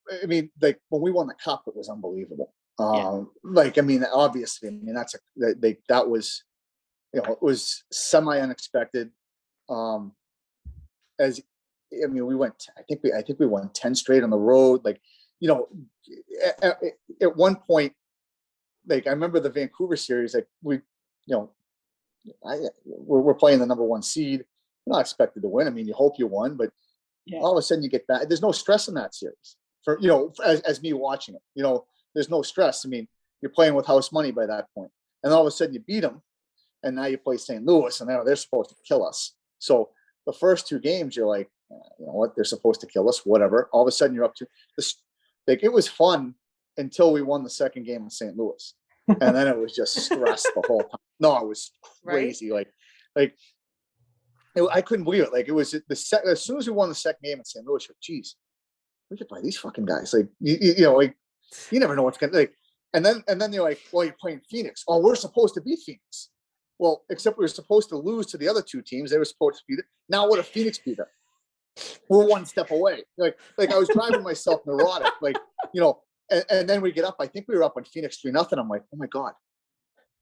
we won the cup, it was unbelievable. Obviously, that was, it was semi unexpected. We went. I think we won 10 straight on the road. Like, at one point, like I remember the Vancouver series. Like we're playing the number 1 seed. You're not expected to win. I mean, you hope you won, but all of a sudden you get back. There's no stress in that series. For as me watching it, there's no stress. I mean, you're playing with house money by that point, and all of a sudden you beat them, and now you play St. Louis, and they're supposed to kill us. So the first 2 games, you're like, you know what, they're supposed to kill us, whatever. All of a sudden you're up to this. Like, it was fun until we won the second game in St. Louis, and then it was just stress the whole time. No, it was crazy. Right? I couldn't believe it. Like, it was as soon as we won the second game in St. Louis, you're like, geez, we could play these fucking guys. Like, like you never know what's gonna like. And then they're like, well, you're playing Phoenix. Oh, we're supposed to beat Phoenix. Well, except we were supposed to lose to the other 2 teams. They were supposed to beat it. Now what if Phoenix beat them? We're 1 step away. Like I was driving myself neurotic. Like, and then we get up. I think we were up on Phoenix 3-0. I'm like, oh my God,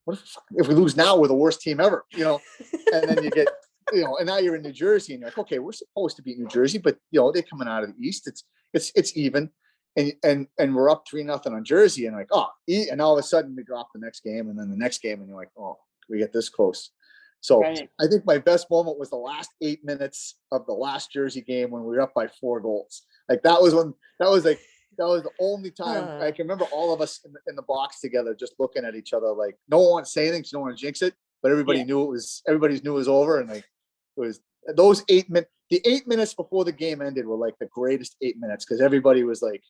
what if we lose now? We're the worst team ever. And then you get, and now you're in New Jersey, and you're like, okay, we're supposed to beat New Jersey, but they're coming out of the East. It's even, and we're up 3-0 on Jersey, and like, and all of a sudden we drop the next game, and then the next game, and you're like, oh, we get this close. So right. I think my best moment was the last 8 minutes of the last Jersey game when we were up by 4 goals. Like that was the only time I can remember all of us in the box together, just looking at each other. Like, no one wanted to say anything, so no one to jinx it, but everybody knew it was over. And like, it was those 8 minutes, the 8 minutes before the game ended were like the greatest 8 minutes. Cause everybody was like,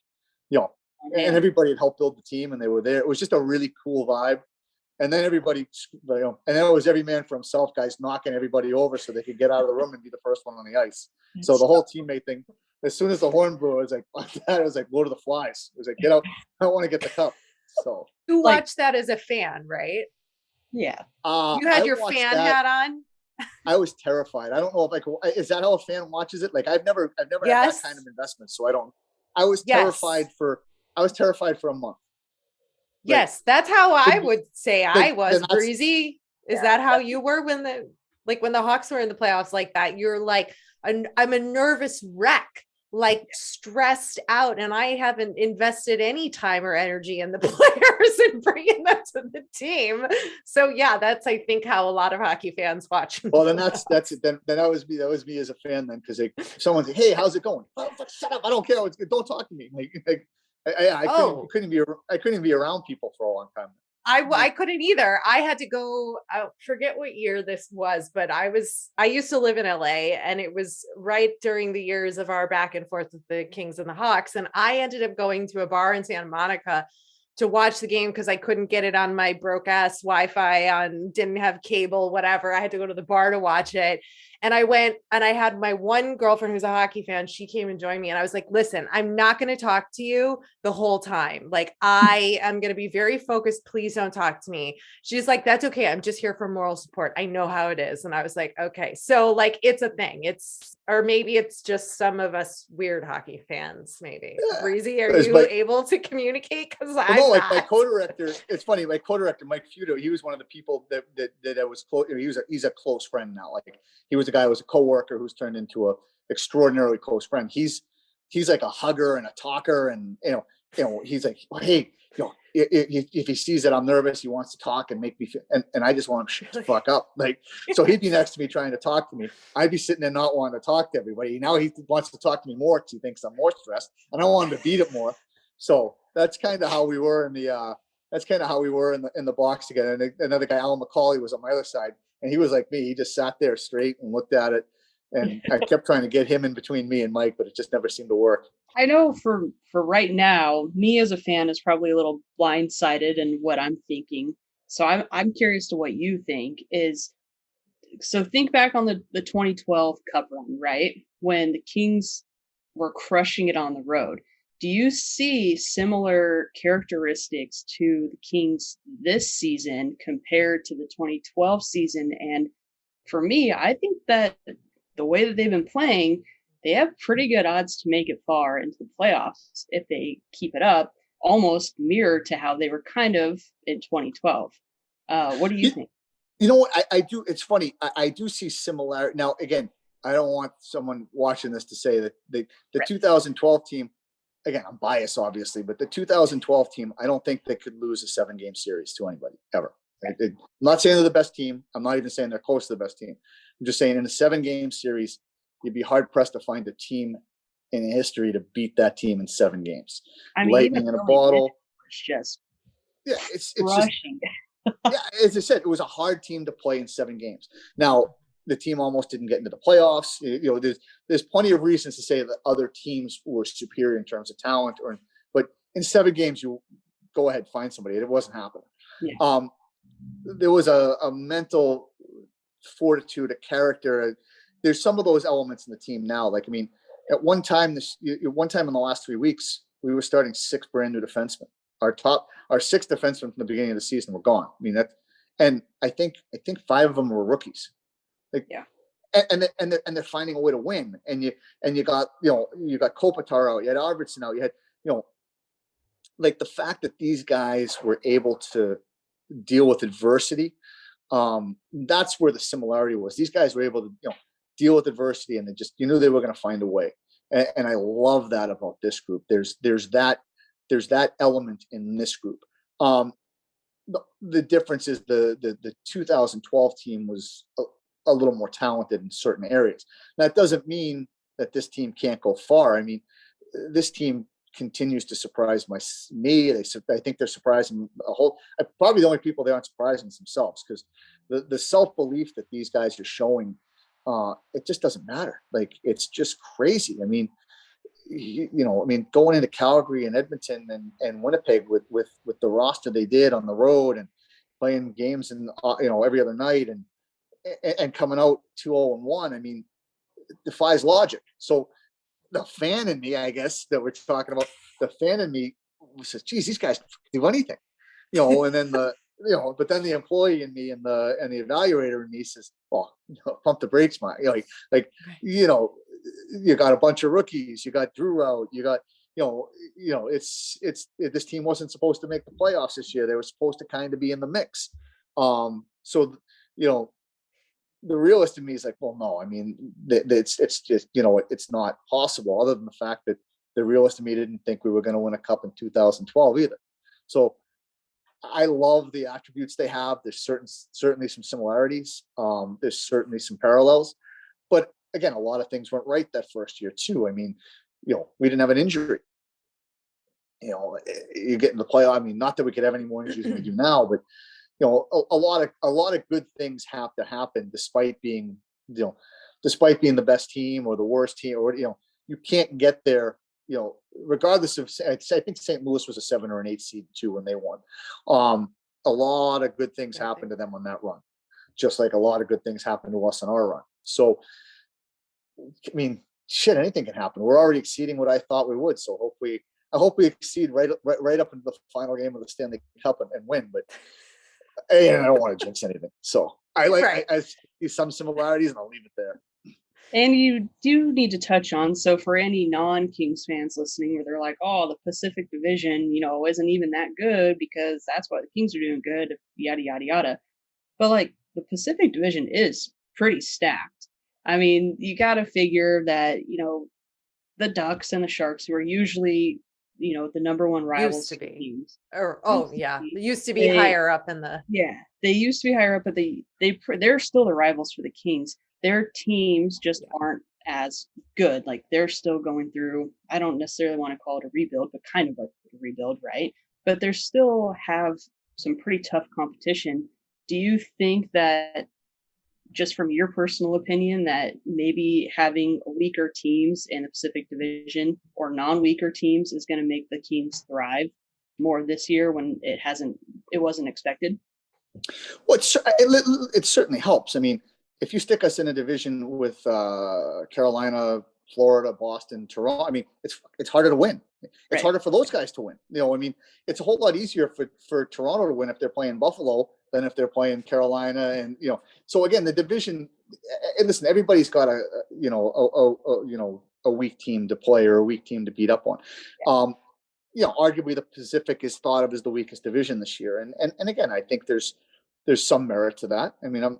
and everybody had helped build the team, and they were there. It was just a really cool vibe. And then everybody, and then it was every man for himself, guys knocking everybody over so they could get out of the room and be the first one on the ice. So the whole teammate thing, as soon as the horn blew, it was like, Lord of the Flies. It was like, get out, I don't want to get the cup. So you watched that as a fan, right? Yeah. You had your fan hat on. I was terrified. I don't know if is that how a fan watches it? Like, I've never had that kind of investment. So I was terrified for a month. Yes, that's how I would say I was, Breezy. Is that how you were when the Hawks were in the playoffs like that? You're like, I'm a nervous wreck, like stressed out, and I haven't invested any time or energy in the players and bringing them to the team. So yeah, that's I think how a lot of hockey fans watch. Well, then that's it. Then that was me. That was me as a fan then, because someone said, "Hey, how's it going?" Oh, shut up! I don't care. Don't talk to me. I couldn't be around people for a long time. I couldn't either. I had to go, I forget what year this was, but I used to live in LA, and it was right during the years of our back and forth with the Kings and the Hawks. And I ended up going to a bar in Santa Monica to watch the game because I couldn't get it on my broke ass Wi-Fi didn't have cable, whatever. I had to go to the bar to watch it. And I went and I had my one girlfriend who's a hockey fan. She came and joined me. And I was like, listen, I'm not going to talk to you the whole time. Like, I am going to be very focused. Please don't talk to me. She's like, that's okay. I'm just here for moral support. I know how it is. And I was like, okay. So like, it's a thing. Or maybe it's just some of us weird hockey fans, maybe. Breezy, are you able to communicate? Because I'm no, not. my co-director, it's funny, my co-director, Mike Feudo, he was one of the people that I was close. He's a close friend now. Like, he was a guy who was a coworker who's turned into a extraordinarily close friend. He's like a hugger and a talker, and he's like, hey, if he sees that I'm nervous, he wants to talk and make me feel, and I just want him to shut the fuck up. Like, so he'd be next to me trying to talk to me. I'd be sitting there not wanting to talk to everybody. Now he wants to talk to me more because he thinks I'm more stressed, and I want him to beat it more. So that's kind of how we were in the box together. And another guy, Alan McCauley, was on my other side, and he was like me. He just sat there straight and looked at it. And I kept trying to get him in between me and Mike, but it just never seemed to work. I know for right now, me as a fan is probably a little blindsided in what I'm thinking. So I'm curious to what you think is. So think back on the 2012 Cup run, right? When the Kings were crushing it on the road. Do you see similar characteristics to the Kings this season compared to the 2012 season? And for me, I think that the way that they've been playing, they have pretty good odds to make it far into the playoffs if they keep it up, almost mirror to how they were kind of in 2012. What do you think? You know what? I do. It's funny. I do see similarity. Now, again, I don't want someone watching this to say that the 2012 team, again, I'm biased, obviously, but the 2012 team, I don't think they could lose a 7-game series to anybody ever. I'm not saying they're the best team. I'm not even saying they're close to the best team. I'm just saying in a 7-game series, you'd be hard pressed to find a team in history to beat that team in 7 games. I mean, lightning in a bottle. It's just it's crushing. As I said, it was a hard team to play in 7 games. Now, the team almost didn't get into the playoffs. There's plenty of reasons to say that other teams were superior in terms of talent, but in 7 games, you go ahead, find somebody. It wasn't happening. Yeah. There was a mental fortitude, a character. There's some of those elements in the team now. Like, I mean, at one time in the last 3 weeks, we were starting 6 brand new defensemen. Our 6 defensemen from the beginning of the season were gone. I mean, and I think 5 of them were rookies. Like, yeah, and they're finding a way to win. And you got Kopitar out, you had Arvidsson out, you had like the fact that these guys were able to deal with adversity. That's where the similarity was. These guys were able to deal with adversity, and you knew they were going to find a way. And I love that about this group. There's that element in this group. The difference is the 2012 team was a little more talented in certain areas. That doesn't mean that this team can't go far. I mean, this team continues to surprise me. I think they're surprising probably the only people they aren't surprising is themselves, because the self-belief that these guys are showing, it just doesn't matter. Like, it's just crazy. I mean, going into Calgary and Edmonton and Winnipeg with the roster they did on the road and playing games and every other night and coming out 2-0-1, I mean, it defies logic. So the fan in me, I guess, that we're talking about, the fan in me says, geez, these guys can do anything, and then but then the employee in me and the evaluator in me says, well, pump the brakes, man. You got a bunch of rookies, you got Drew out, you got, this team wasn't supposed to make the playoffs this year. They were supposed to kind of be in the mix. So, the realist in me is like, well, no, I mean, it's just, it's not possible, other than the fact that the realist in me didn't think we were going to win a cup in 2012 either. So I love the attributes they have. There's certainly some similarities. There's certainly some parallels, but again, a lot of things went right that first year too. I mean, we didn't have an injury. You get in the playoff. I mean, not that we could have any more injuries than we do now, but a lot of good things have to happen despite being the best team or the worst team, or you can't get there regardless of, I think St. Louis was a 7 or an 8 seed too when they won. A lot of good things happened to them on that run, just like a lot of good things happened to us on our run. So, I mean, shit, anything can happen. We're already exceeding what I thought we would. So I hope we exceed right up into the final game of the Stanley Cup and win. But I don't want to jinx anything. So I see some similarities, and I'll leave it there. And you do need to touch on, so for any non-Kings fans listening where they're like, oh, the Pacific Division, isn't even that good because that's why the Kings are doing good, yada, yada, yada. But like the Pacific Division is pretty stacked. I mean, you got to figure that, the Ducks and the Sharks, who are usually, the number one rivals to be. Teams. They used to be higher up in the. Yeah, they used to be higher up, but they're still the rivals for the Kings. Their teams just aren't as good. Like they're still going through, I don't necessarily want to call it a rebuild, but kind of like a rebuild, right? But they still have some pretty tough competition. Do you think that, just from your personal opinion, that maybe having weaker teams in the Pacific Division or non-weaker teams is going to make the Kings thrive more this year when it wasn't expected? Well, it certainly helps. I mean, if you stick us in a division with Carolina, Florida, Boston, Toronto, I mean, it's harder to win. It's harder for those guys to win. I mean, it's a whole lot easier for Toronto to win if they're playing Buffalo than if they're playing Carolina. And, so again, the division, and listen, everybody's got a weak team to play or a weak team to beat up on. Arguably the Pacific is thought of as the weakest division this year. And again, I think there's some merit to that. I mean, I'm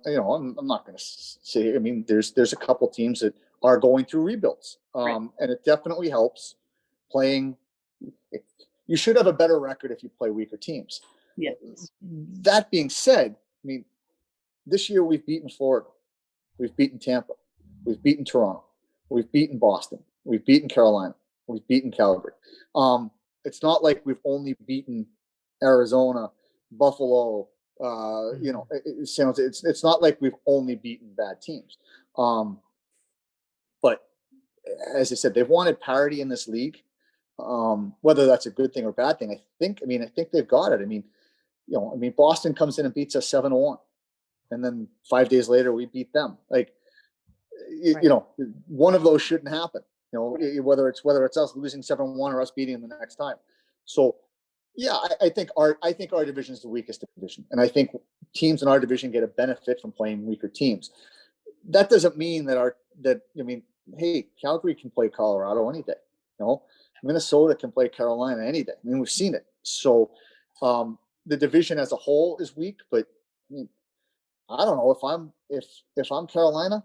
not going to say, I mean, there's a couple teams that are going through rebuilds. And it definitely helps playing. You should have a better record if you play weaker teams. Yes. That being said, I mean, this year we've beaten Florida. We've beaten Tampa. We've beaten Toronto. We've beaten Boston. We've beaten Carolina. We've beaten Calgary. It's not like we've only beaten Arizona, Buffalo, it's not like we've only beaten bad teams. But as I said, they've wanted parity in this league. Whether that's a good thing or bad thing, I think they've got it. I mean, Boston comes in and beats us 7-1, and then 5 days later we beat them. Like, one of those shouldn't happen. Whether it's us losing 7-1 or us beating them the next time. So, yeah, I think our division is the weakest division, and I think teams in our division get a benefit from playing weaker teams. That doesn't mean hey, Calgary can play Colorado any day. Minnesota can play Carolina any day. I mean, we've seen it. So, the division as a whole is weak, but I mean, I don't know if I'm Carolina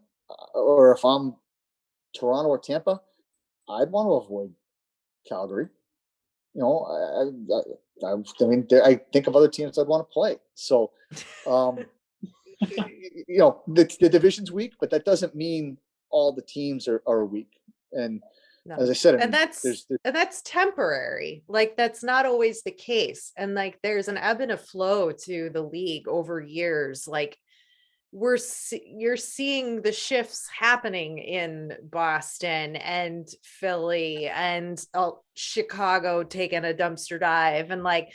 or if I'm Toronto or Tampa, I'd want to avoid Calgary. I think of other teams I'd want to play. So, the division's weak, but that doesn't mean all the teams are weak. And as I said, that's temporary. Like, that's not always the case. And like, there's an ebb and a flow to the league over years. Like, you're seeing the shifts happening in Boston and Philly and Chicago taking a dumpster dive, and like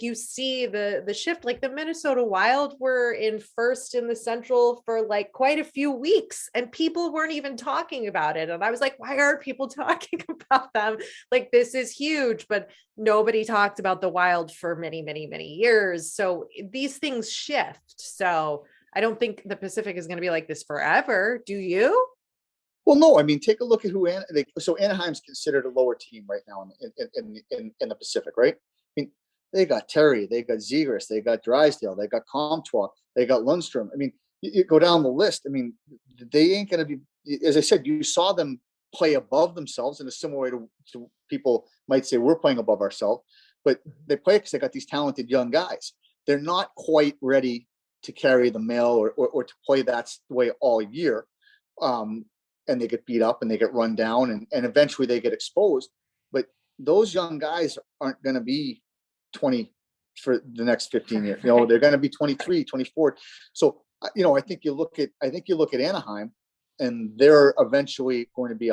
you see the shift. Like the Minnesota Wild were in first in the Central for like quite a few weeks, and people weren't even talking about it. And I was like, why aren't people talking about them? Like, this is huge, but nobody talked about the Wild for many, many, many years. So these things shift. So I don't think the Pacific is going to be like this forever. Do you? Well, no. I mean, take a look at who Anaheim's considered a lower team right now in the Pacific, right? I mean, they got Terry, they got Zegras, they got Drysdale, they got Comtois, they got Lundstrom. I mean, you go down the list. I mean, they ain't going to be. As I said, you saw them play above themselves in a similar way to people might say we're playing above ourselves, but they play because they got these talented young guys. They're not quite ready to carry the mail or to play that way all year. And they get beat up and they get run down and eventually they get exposed. But those young guys aren't going to be 20 for the next 15 years. They're going to be 23, 24. So, I think you look at Anaheim and they're eventually going to be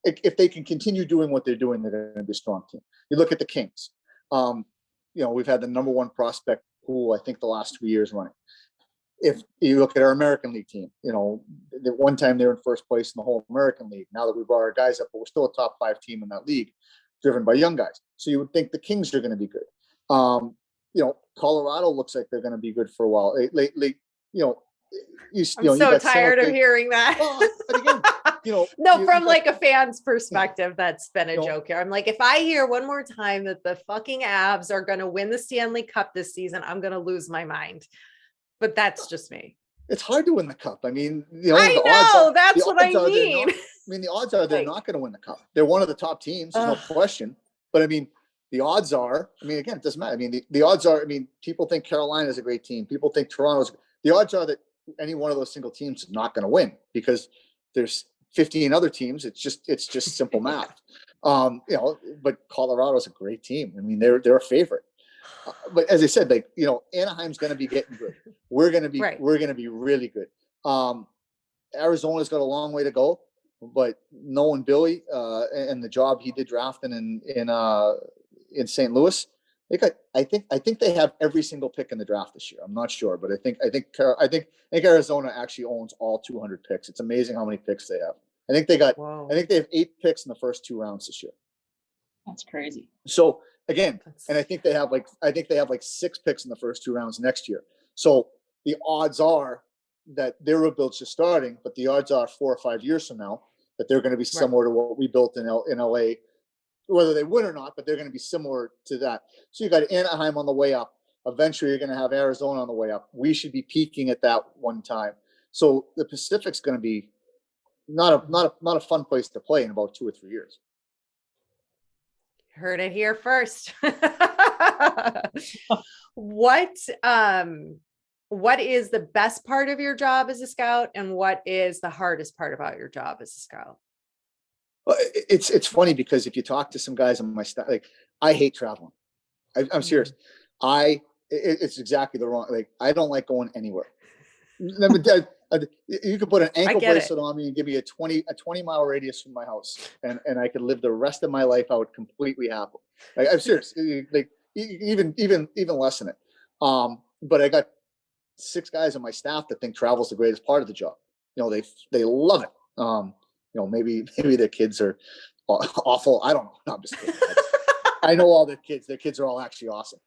if they can continue doing what they're doing, they're going to be a strong team. You look at the Kings. We've had the number one prospect pool, I think, the last 2 years running. If you look at our American League team, at one time they were in first place in the whole American League. Now that we brought our guys up, but we're still a top 5 team in that league, driven by young guys. So you would think the Kings are going to be good. Colorado looks like they're going to be good for a while. Lately, I'm so tired of hearing that. But again, no, from like a fan's perspective, that's been a joke here. I'm like, if I hear one more time that the fucking Avs are going to win the Stanley Cup this season, I'm going to lose my mind. But that's just me. It's hard to win the cup. I mean, that's what I mean. The odds are they're not going to win the cup. They're one of the top teams, there's no question. But I mean, the odds are, again, it doesn't matter. I mean, the odds are, people think Carolina is a great team. People think Toronto's. The odds are that any one of those single teams is not going to win because there's 15 other teams. It's just simple math. But Colorado's a great team. I mean, they're a favorite. But as I said, Anaheim's going to be getting good. We're going to be really good. Arizona's got a long way to go, but knowing Billy and the job he did drafting in St. Louis, I think they have every single pick in the draft this year. I'm not sure, but I think Arizona actually owns all 200 picks. It's amazing how many picks they have. I think they have 8 picks in the first 2 rounds this year. That's crazy. So again, and I think they have like 6 picks in the first 2 rounds next year. So the odds are that their rebuild's just starting, but the odds are 4 or 5 years from now that they're going to be similar to what we built in LA, whether they win or not, but they're going to be similar to that. So you got Anaheim on the way up. Eventually you're going to have Arizona on the way up. We should be peaking at that one time. So the Pacific's going to be not a fun place to play in about 2 or 3 years. Heard it here first. What is the best part of your job as a scout, and what is the hardest part about your job as a scout? Well, it's funny because if you talk to some guys on my staff, I hate traveling. I'm serious. It's exactly the wrong. I don't like going anywhere. You could put an ankle bracelet on me and give me a 20-mile radius from my house, and I could live the rest of my life out completely happy. I'm serious. Even less than it. But I got 6 guys on my staff that think travel's the greatest part of the job. They love it. Maybe their kids are awful. I don't know. No, I'm just kidding. I know all their kids. Their kids are all actually awesome.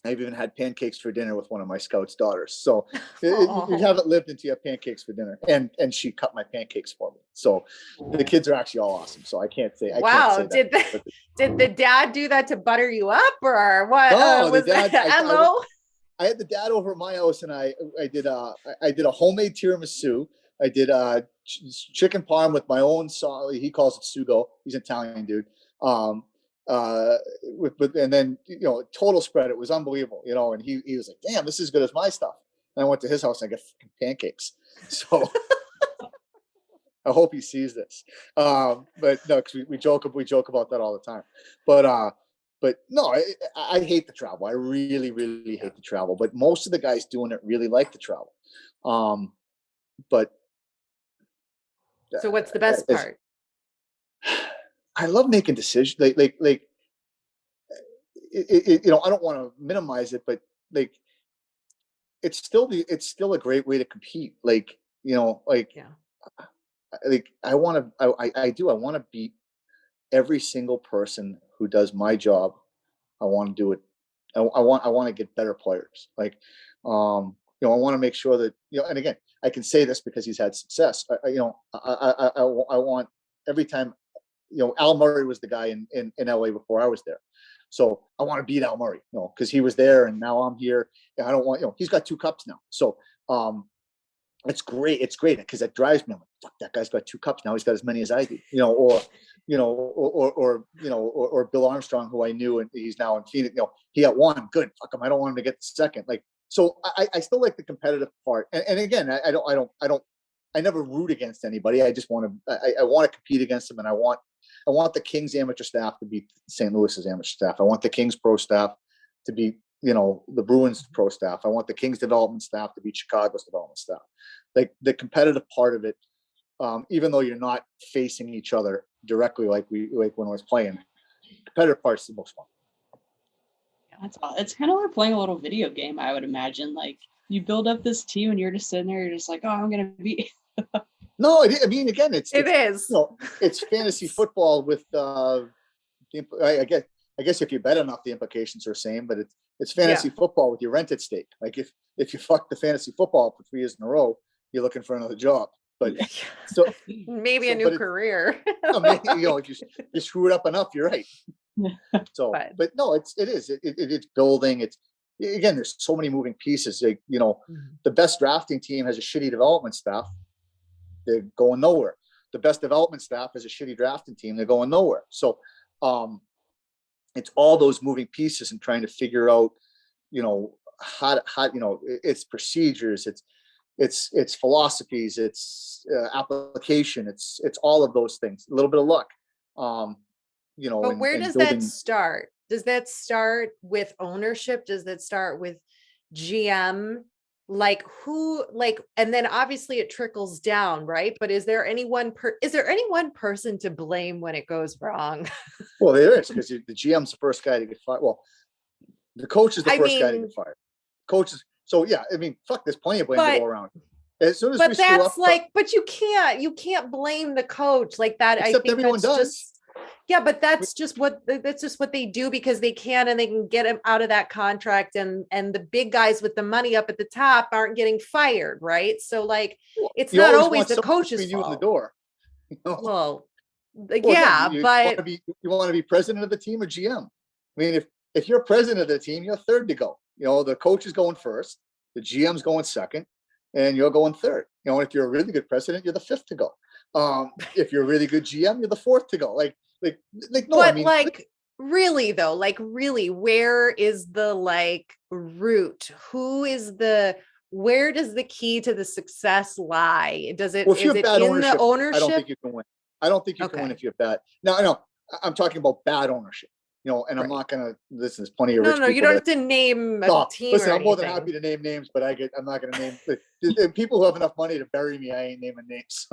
I've even had pancakes for dinner with one of my scouts' daughters. So you haven't lived until you have pancakes for dinner. And she cut my pancakes for me. So the kids are actually all awesome. So I can't say. Wow. Did the dad do that to butter you up, or what? Was that hello? I had the dad over at my house, and I did a homemade tiramisu. I did chicken parm with my own sauce. He calls it sugo. He's an Italian dude. And then total spread. It was unbelievable, and he was like, damn, this is as good as my stuff. And I went to his house and I got pancakes. So I hope he sees this. But no, because we joke about that all the time. But no, I hate the travel. I really, really hate the travel. But most of the guys doing it really like the travel. But so what's the best part? I love making decisions. I don't want to minimize it, but it's still a great way to compete. I want to beat every single person who does my job. I want to do it. I want to get better players. I want to make sure that, and again, I can say this because he's had success. I want every time, Al Murray was the guy in LA before I was there. So I want to beat Al Murray, because he was there and now I'm here. And I don't want, he's got 2 cups now. So it's great. It's great because that drives me. I'm like, fuck, that guy's got 2 cups now. He's got as many as I do, or Bill Armstrong, who I knew, and he's now in Phoenix. He got 1. Good. Fuck him. I don't want him to get the second. So I still like the competitive part. And again, I never root against anybody. I just want to, I want to compete against them. And I want the Kings amateur staff to beat St. Louis's amateur staff. I want the Kings pro staff to beat, the Bruins pro staff. I want the Kings development staff to beat Chicago's development staff. like the competitive part of it, even though you're not facing each other directly like when I was playing, competitive part's the most fun. That's all. It's kind of like playing a little video game, I would imagine. Like you build up this team and you're just sitting there, you're just like, oh, I'm gonna be. No, I mean, again, it's it's fantasy football with I guess if you bet enough, the implications are the same, but it's fantasy football with your rent at stake. Like if you fuck the fantasy football for 3 years in a row, you're looking for another job. But so maybe a new career. Maybe, if you screw it up enough, you're right. So, but no, it's building. Again, there's so many moving pieces. Like, the best drafting team has a shitty development staff. They're going nowhere. The best development staff has a shitty drafting team. They're going nowhere. So, it's all those moving pieces and trying to figure out, how it's procedures, it's philosophies, it's application, it's all of those things. A little bit of luck. But where does that start? Does that start with ownership? Does that start with GM? Like who, and then obviously it trickles down, right? But is there any one person to blame when it goes wrong? Well, there is, because the GM's the first guy to get fired. Well, the coach is the first guy to get fired. Coaches. So yeah, I mean, fuck, there's plenty of blame to go around. As soon as we screw up, but you can't blame the coach like that. Except I think everyone does. But that's just what they do because they can, and they can get him out of that contract, and the big guys with the money up at the top aren't getting fired, right? So it's not always the coach's fault. You in the door. Well, but you want to be president of the team or GM. I mean, if you're president of the team, you're third to go. The coach is going first, the GM's going second, and you're going third. And if you're a really good president, you're the fifth to go. If you're a really good GM, you're the fourth to go. Really though, where is the root? Where does the key to the success lie? Is it in the ownership? I don't think you can win. I don't think you can win if you're bad. No, I know. I'm talking about bad ownership. And I'm not gonna listen. There's plenty of rich people. You don't have to name a team. Listen, I'm more than happy to name names, but I'm not gonna name the people who have enough money to bury me. I ain't naming names.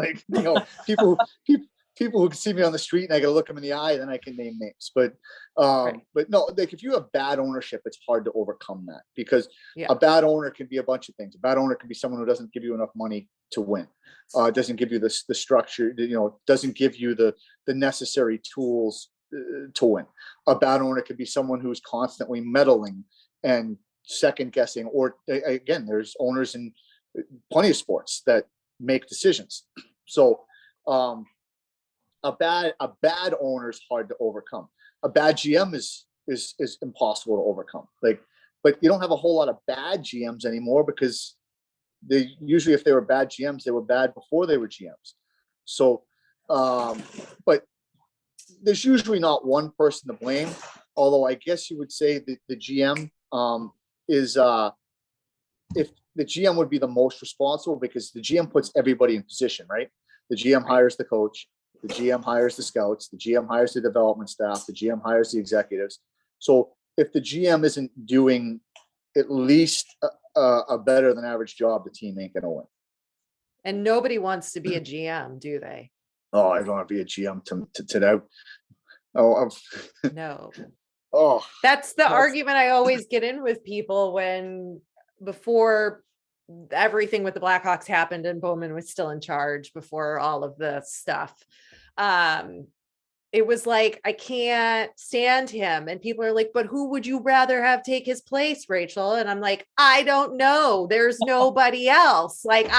People who can see me on the street and I gotta look them in the eye, then I can name names. But but no, if you have bad ownership, it's hard to overcome that, because a bad owner can be a bunch of things. A bad owner can be someone who doesn't give you enough money to win, doesn't give you the structure, doesn't give you the necessary tools to win. A bad owner could be someone who's constantly meddling and second guessing, or again, there's owners in plenty of sports that make decisions. So a bad owner is hard to overcome. A bad GM is impossible to overcome. But you don't have a whole lot of bad GMs anymore, because they usually, if they were bad GMs, they were bad before they were GMs. So but there's usually not one person to blame, although I guess you would say that the GM is if the GM would be the most responsible, because the GM puts everybody in position, right? The GM hires the coach, the GM hires the scouts, the GM hires the development staff, the GM hires the executives. So if the GM isn't doing at least a better than average job, the team ain't gonna win. And nobody wants to be a GM, do they? Oh, I don't want to be a GM today. Oh, no. Oh, that's the argument I always get in with people before everything with the Blackhawks happened and Bowman was still in charge, before all of the stuff. It was like, I can't stand him. And people are like, but who would you rather have take his place, Rachel? And I'm like, I don't know. There's nobody else. Somebody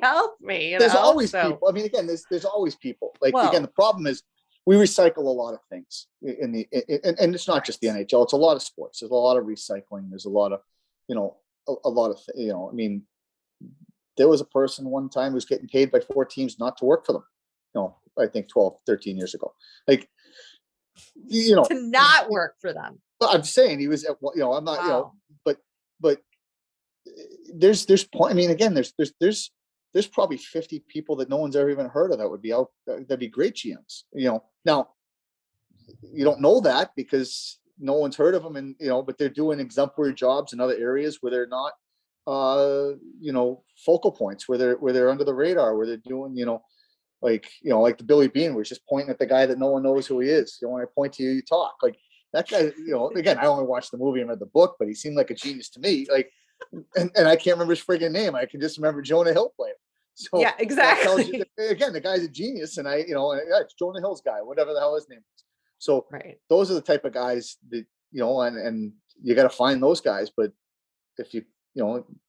help me. There's always people. I mean, again, there's always people. Again, the problem is we recycle a lot of things and it's not just the NHL. It's a lot of sports. There's a lot of recycling. There's a lot of, I mean, there was a person one time who was getting paid by 4 teams not to work for them. I think 12, 13 years ago, to not work for them. I'm saying he was, I'm not, wow. But there's point. I mean, again, there's probably 50 people that no one's ever even heard of that would be out. That'd be great GMs. Now you don't know that because no one's heard of them, and but they're doing exemplary jobs in other areas where they're not focal points where they're under the radar, where they're doing, like the Billy Bean, where he's just pointing at the guy that no one knows who he is. When I point to you, you talk. Like that guy, again, I only watched the movie and read the book, but he seemed like a genius to me. Like, and I can't remember his friggin' name. I can just remember Jonah Hill playing. So yeah, exactly. Again, the guy's a genius, and it's Jonah Hill's guy, whatever the hell his name is. So right. Those are the type of guys that, and you got to find those guys. But if you,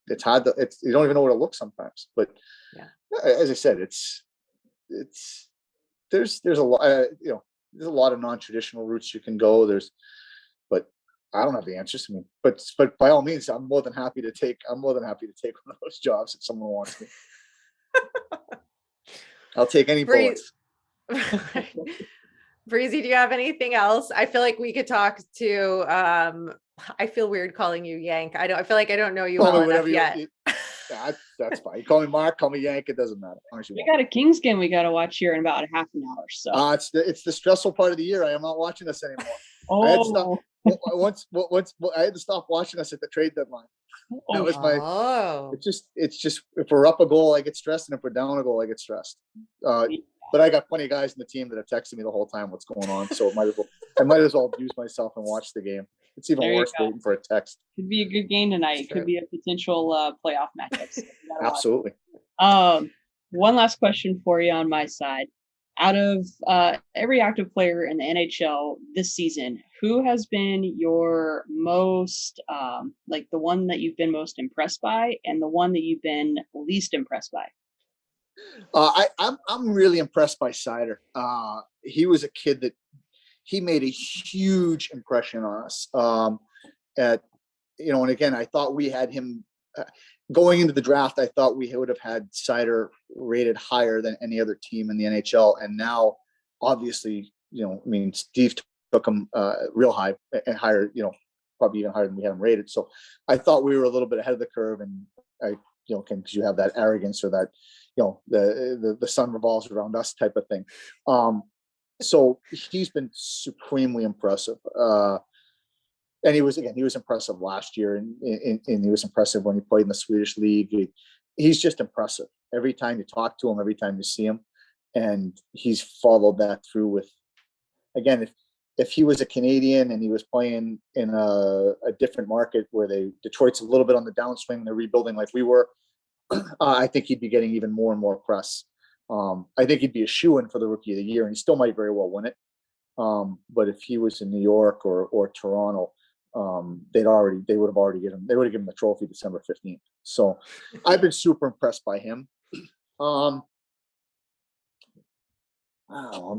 it's hard to, you don't even know what it looks sometimes. But yeah, as I said, there's a lot, there's a lot of non-traditional routes you can go. But I don't have the answers. I mean, but by all means, I'm more than happy to take one of those jobs if someone wants me. I'll take any bullets. Breezy, do you have anything else? I feel like we could talk to, I feel weird calling you Yank. I feel like I don't know you well enough yet. That's fine. You call me Mark, call me Yank. It doesn't matter. We got a Kings game we got to watch here in about a half an hour. So it's the stressful part of the year. I am not watching this anymore. Oh, I had to stop watching us at the trade deadline. That was it's just if we're up a goal, I get stressed, and if we're down a goal, I get stressed. But I got plenty of guys in the team that have texted me the whole time what's going on. So I might as well abuse myself and watch the game. It's even worse waiting for a text. Could be a good game tonight. It could be a potential playoff matchup. So absolutely. One last question for you on my side. Out of every active player in the NHL this season, who has been your most, the one that you've been most impressed by, and the one that you've been least impressed by? I'm really impressed by Seider. He was a kid that he made a huge impression on us. And again, I thought we had him going into the draft. I thought we would have had Seider rated higher than any other team in the NHL. And now, obviously, Steve took him real high and higher, probably even higher than we had him rated. So I thought we were a little bit ahead of the curve, and because you have that arrogance or that, the sun revolves around us type of thing. So he's been supremely impressive. And he was impressive last year, and he was impressive when he played in the Swedish league. He's just impressive every time you talk to him, every time you see him, and he's followed that through with, again, if he was a Canadian and he was playing in a different market where Detroit's a little bit on the downswing, they're rebuilding like we were, I think he'd be getting even more and more press. I think he'd be a shoo-in for the Rookie of the Year, and he still might very well win it. But if he was in New York or Toronto, they would have given him the trophy December 15th. So I've been super impressed by him. I'm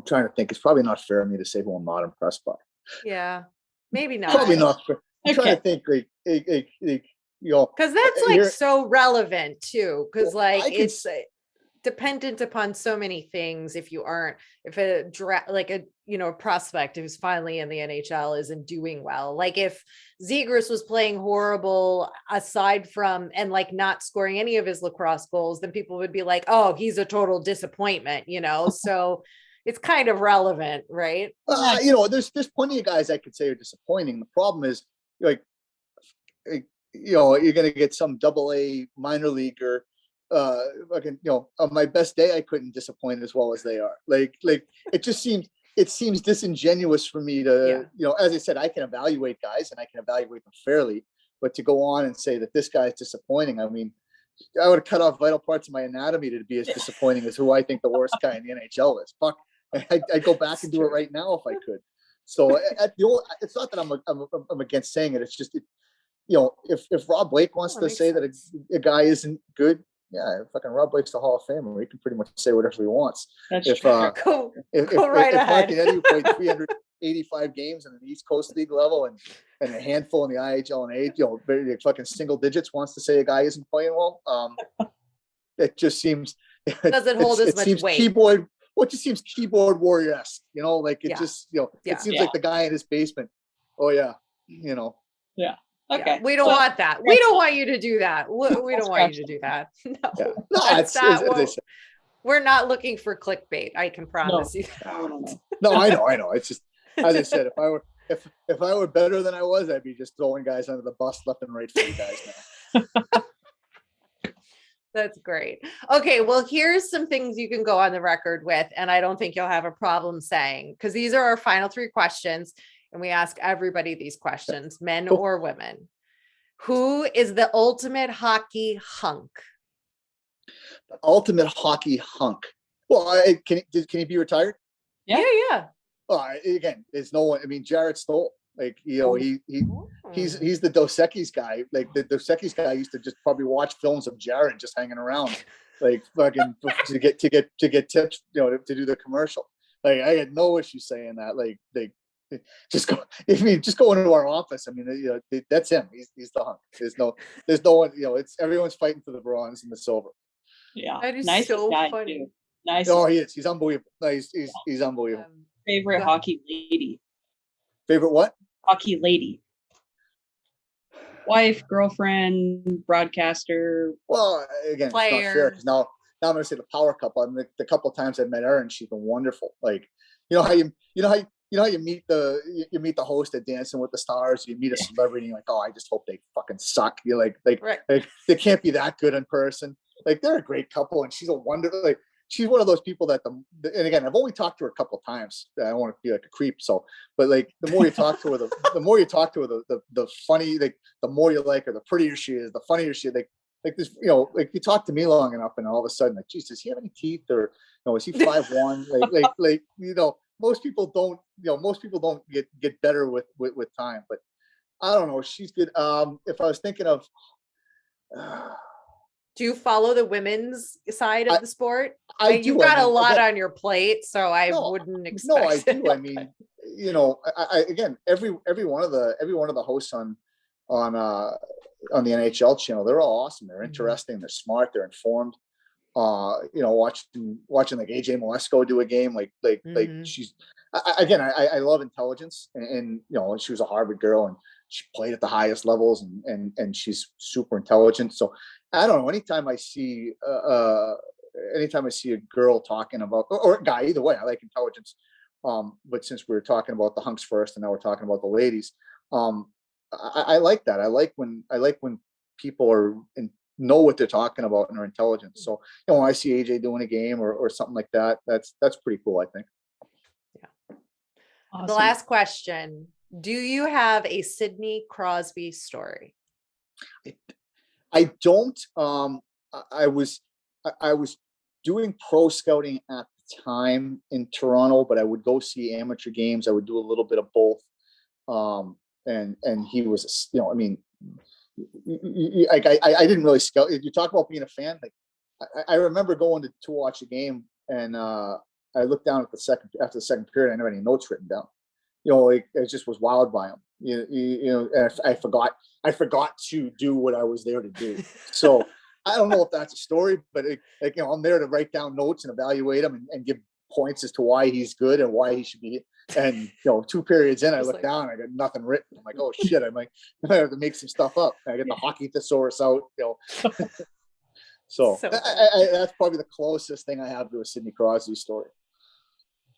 trying to think. It's probably not fair of me to say who I'm not impressed by. Yeah, maybe not. Probably not fair. I'm trying to think because that's so relevant too. Because it's dependent upon so many things. If a prospect who's finally in the NHL isn't doing well, like if Zegras was playing horrible aside from and not scoring any of his lacrosse goals, then people would be like, oh, he's a total disappointment, so it's kind of relevant, right? There's plenty of guys I could say are disappointing. The problem is you're going to get some AA minor leaguer on my best day, I couldn't disappoint as well as they are. It seems disingenuous for me to, as I said, I can evaluate guys and I can evaluate them fairly, but to go on and say that this guy is disappointing, I mean, I would have cut off vital parts of my anatomy to be as disappointing as who I think the worst guy in the NHL is. Fuck, I'd go back and do it right now if I could. So it's not that I'm against saying it. It's just, if Rob Blake wants to say that a guy isn't good, yeah, fucking Rob Blake's the Hall of Famer. He can pretty much say whatever he wants. That's true. Go right ahead. If Yannetti played 385 games in the East Coast League level and a handful in the IHL and very fucking single digits wants to say a guy isn't playing well, it just seems doesn't hold as much weight. It just seems keyboard warrior-esque, it seems like the guy in his basement. Oh yeah, Yeah. Okay. Yeah, we don't want that. We don't want you to do that. We don't want you to do that. No, we're not looking for clickbait. I can promise you. No, I know. It's just, as I said, if I were better than I was, I'd be just throwing guys under the bus left and right for you guys now. That's great. Okay, well, here's some things you can go on the record with, and I don't think you'll have a problem saying, because these are our final 3 questions, and we ask everybody these questions, men Cool. or women. Who is the ultimate hockey hunk? Ultimate hockey hunk. Well, can he be retired? Yeah. Yeah. Again, there's no one. I mean, Jared Stoll. Like, you know, he's the Dos Equis guy. Like the Dos Equis guy used to just probably watch films of Jared just hanging around, like fucking to get tips, you know, to do the commercial. Like, I had no issue saying that. Like, they just go. I mean, just go into our office. I mean, you know, that's him. He's the hunk. There's no one. You know, it's everyone's fighting for the bronze and the silver. Yeah, That is nice so guy funny. too. Nice. Oh, he is. He's unbelievable. No, he's unbelievable. Favorite hockey lady. Favorite what? Hockey lady. Wife, girlfriend, broadcaster. Well, again, Player. it's not fair because now I'm going to say the power couple. I mean, the couple of times I've met Erin, she's been wonderful. Like, you know how you meet the host at Dancing with the Stars. You meet a celebrity, and you're like, oh, I just hope they fucking suck. You're like they can't be that good in person. Like, they're a great couple, and she's a wonder. Like, she's one of those people that and again, I've only talked to her a couple of times. I don't want to be like a creep. So, but like, the more you talk to her, the more you talk to her, the funny, like, the more you like her, the prettier she is, the funnier she is. Like this, you know, like, you talk to me long enough, and all of a sudden, like, geez, does he have any teeth, or, you know, is he 5'1"? like, you know, most people don't get better with time. But I don't know. She's good. If I was thinking of. Do you follow the women's side of the sport? You've got a lot on your plate, so I wouldn't expect. No, I do. I mean, you know, I again, every one of the hosts on the NHL channel, they're all awesome. They're interesting. They're smart. They're informed. You know, watching like AJ Molesko do a game, like she's I love intelligence, and you know, she was a Harvard girl, and she played at the highest levels, and she's super intelligent. So I don't know. Anytime I see a girl talking about, or a guy, either way, I like intelligence. But since we were talking about the hunks first, and now we're talking about the ladies, I like that. I like when people know what they're talking about and are intelligent. So, you know, when I see AJ doing a game or something like that, that's pretty cool, I think. Yeah. Awesome. The last question. Do you have a Sidney Crosby story? I don't. I was doing pro scouting at the time in Toronto, but I would go see amateur games. I would do a little bit of both. And he was, you know, I mean, I didn't really scout. You talk about being a fan. Like, I remember going to watch a game, and I looked down after the second period. I never had any notes written down. You know, like, it just was wild by him. You know, and I forgot to do what I was there to do. So I don't know if that's a story, but you know, I'm there to write down notes and evaluate him and give points as to why he's good and why he should be. And, you know, 2 periods in, I look down, I got nothing written. I'm like, oh shit, I might have to make some stuff up. I get the hockey thesaurus out, you know. So that's probably the closest thing I have to a Sidney Crosby story.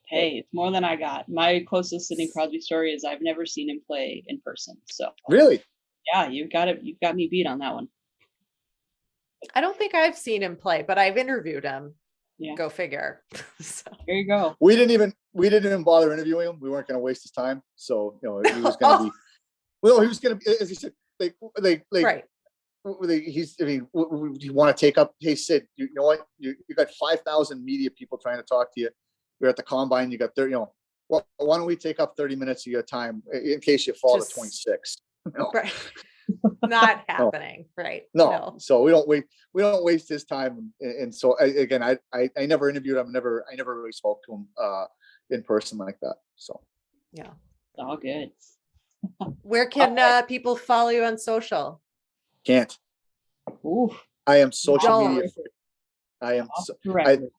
Hey, it's more than I got. My closest Sidney Crosby story is I've never seen him play in person. So really, yeah, you've got me beat on that one. I don't think I've seen him play, but I've interviewed him. Yeah. Go figure. So. There you go. We didn't even bother interviewing him. We weren't going to waste his time. So, you know, he was going to be. Well, he was going to be, as he said, like right. He's. I mean, you want to take up? Hey, Sid, you know what? You got 5,000 media people trying to talk to you. We're at the combine. You got 30. You know, well, why don't we take up 30 minutes of your time in case you fall to 26? No. Right. Not happening. No. Right. No. So we don't waste his time. And so I never interviewed him. I never really spoke to him in person like that. So yeah, it's all good. Where can people follow you on social? Can't. Ooh. I am social media. I am.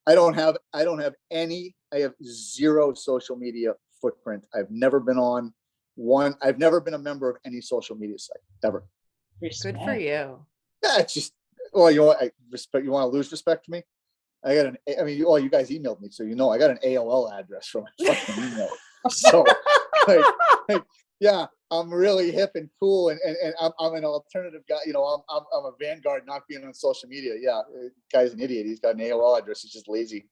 I don't have any. I have zero social media footprint. I've never been on one. I've never been a member of any social media site ever. Good for you. Yeah, it's just. Well, you know what? Respect. You want to lose respect to me? I got an. I mean, you guys emailed me, so you know I got an AOL address from my fucking email. So, yeah, I'm really hip and cool, and I'm an alternative guy. You know, I'm a vanguard not being on social media. Yeah, guy's an idiot. He's got an AOL address. He's just lazy.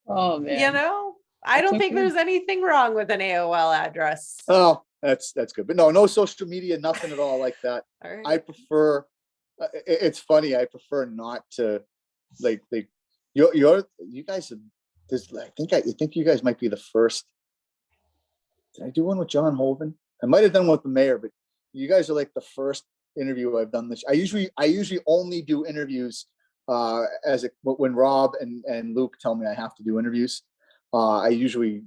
Oh man. You know, I That's don't think okay. there's anything wrong with an AOL address. Oh, that's good. But no social media, nothing at all like that. All right. I prefer. It's funny. I prefer not to like you guys have this. I think you guys might be the first. Did I do one with John Hoven? I might have done one with the mayor, but you guys are like the first interview I've done this. I usually only do interviews when Rob and Luke tell me I have to do interviews. I usually,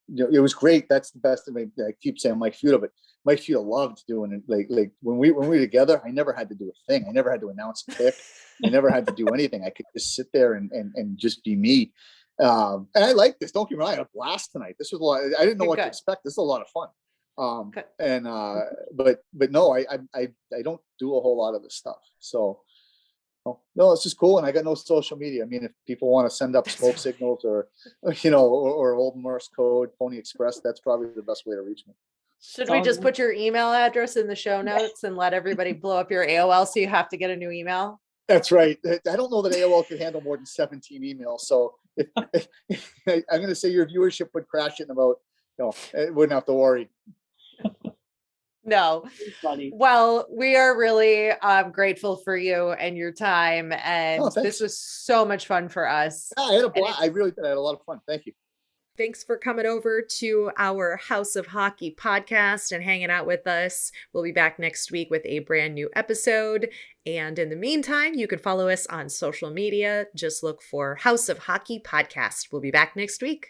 it was great. That's the best thing. I keep saying Mike Feudal, but Mike Feudal loved doing it. Like when we were together, I never had to do a thing. I never had to announce a pick. I never had to do anything. I could just sit there and just be me. And I like this. Don't get me wrong. I had a blast tonight. This was a lot. I didn't know what to expect. This is a lot of fun. But no, I don't do a whole lot of this stuff. So no, this is cool. And I got no social media. I mean, if people want to send up smoke signals or old Morse code, Pony Express, that's probably the best way to reach me. Should we just put your email address in the show notes and let everybody blow up your AOL so you have to get a new email? That's right. I don't know that AOL could handle more than 17 emails. So I'm going to say your viewership would crash in about, it wouldn't have to worry. No. Funny. Well, we are really grateful for you and your time. And this was so much fun for us. Yeah, I had a blast. I really did. I had a lot of fun. Thank you. Thanks for coming over to our House of Hockey podcast and hanging out with us. We'll be back next week with a brand new episode. And in the meantime, you can follow us on social media. Just look for House of Hockey podcast. We'll be back next week.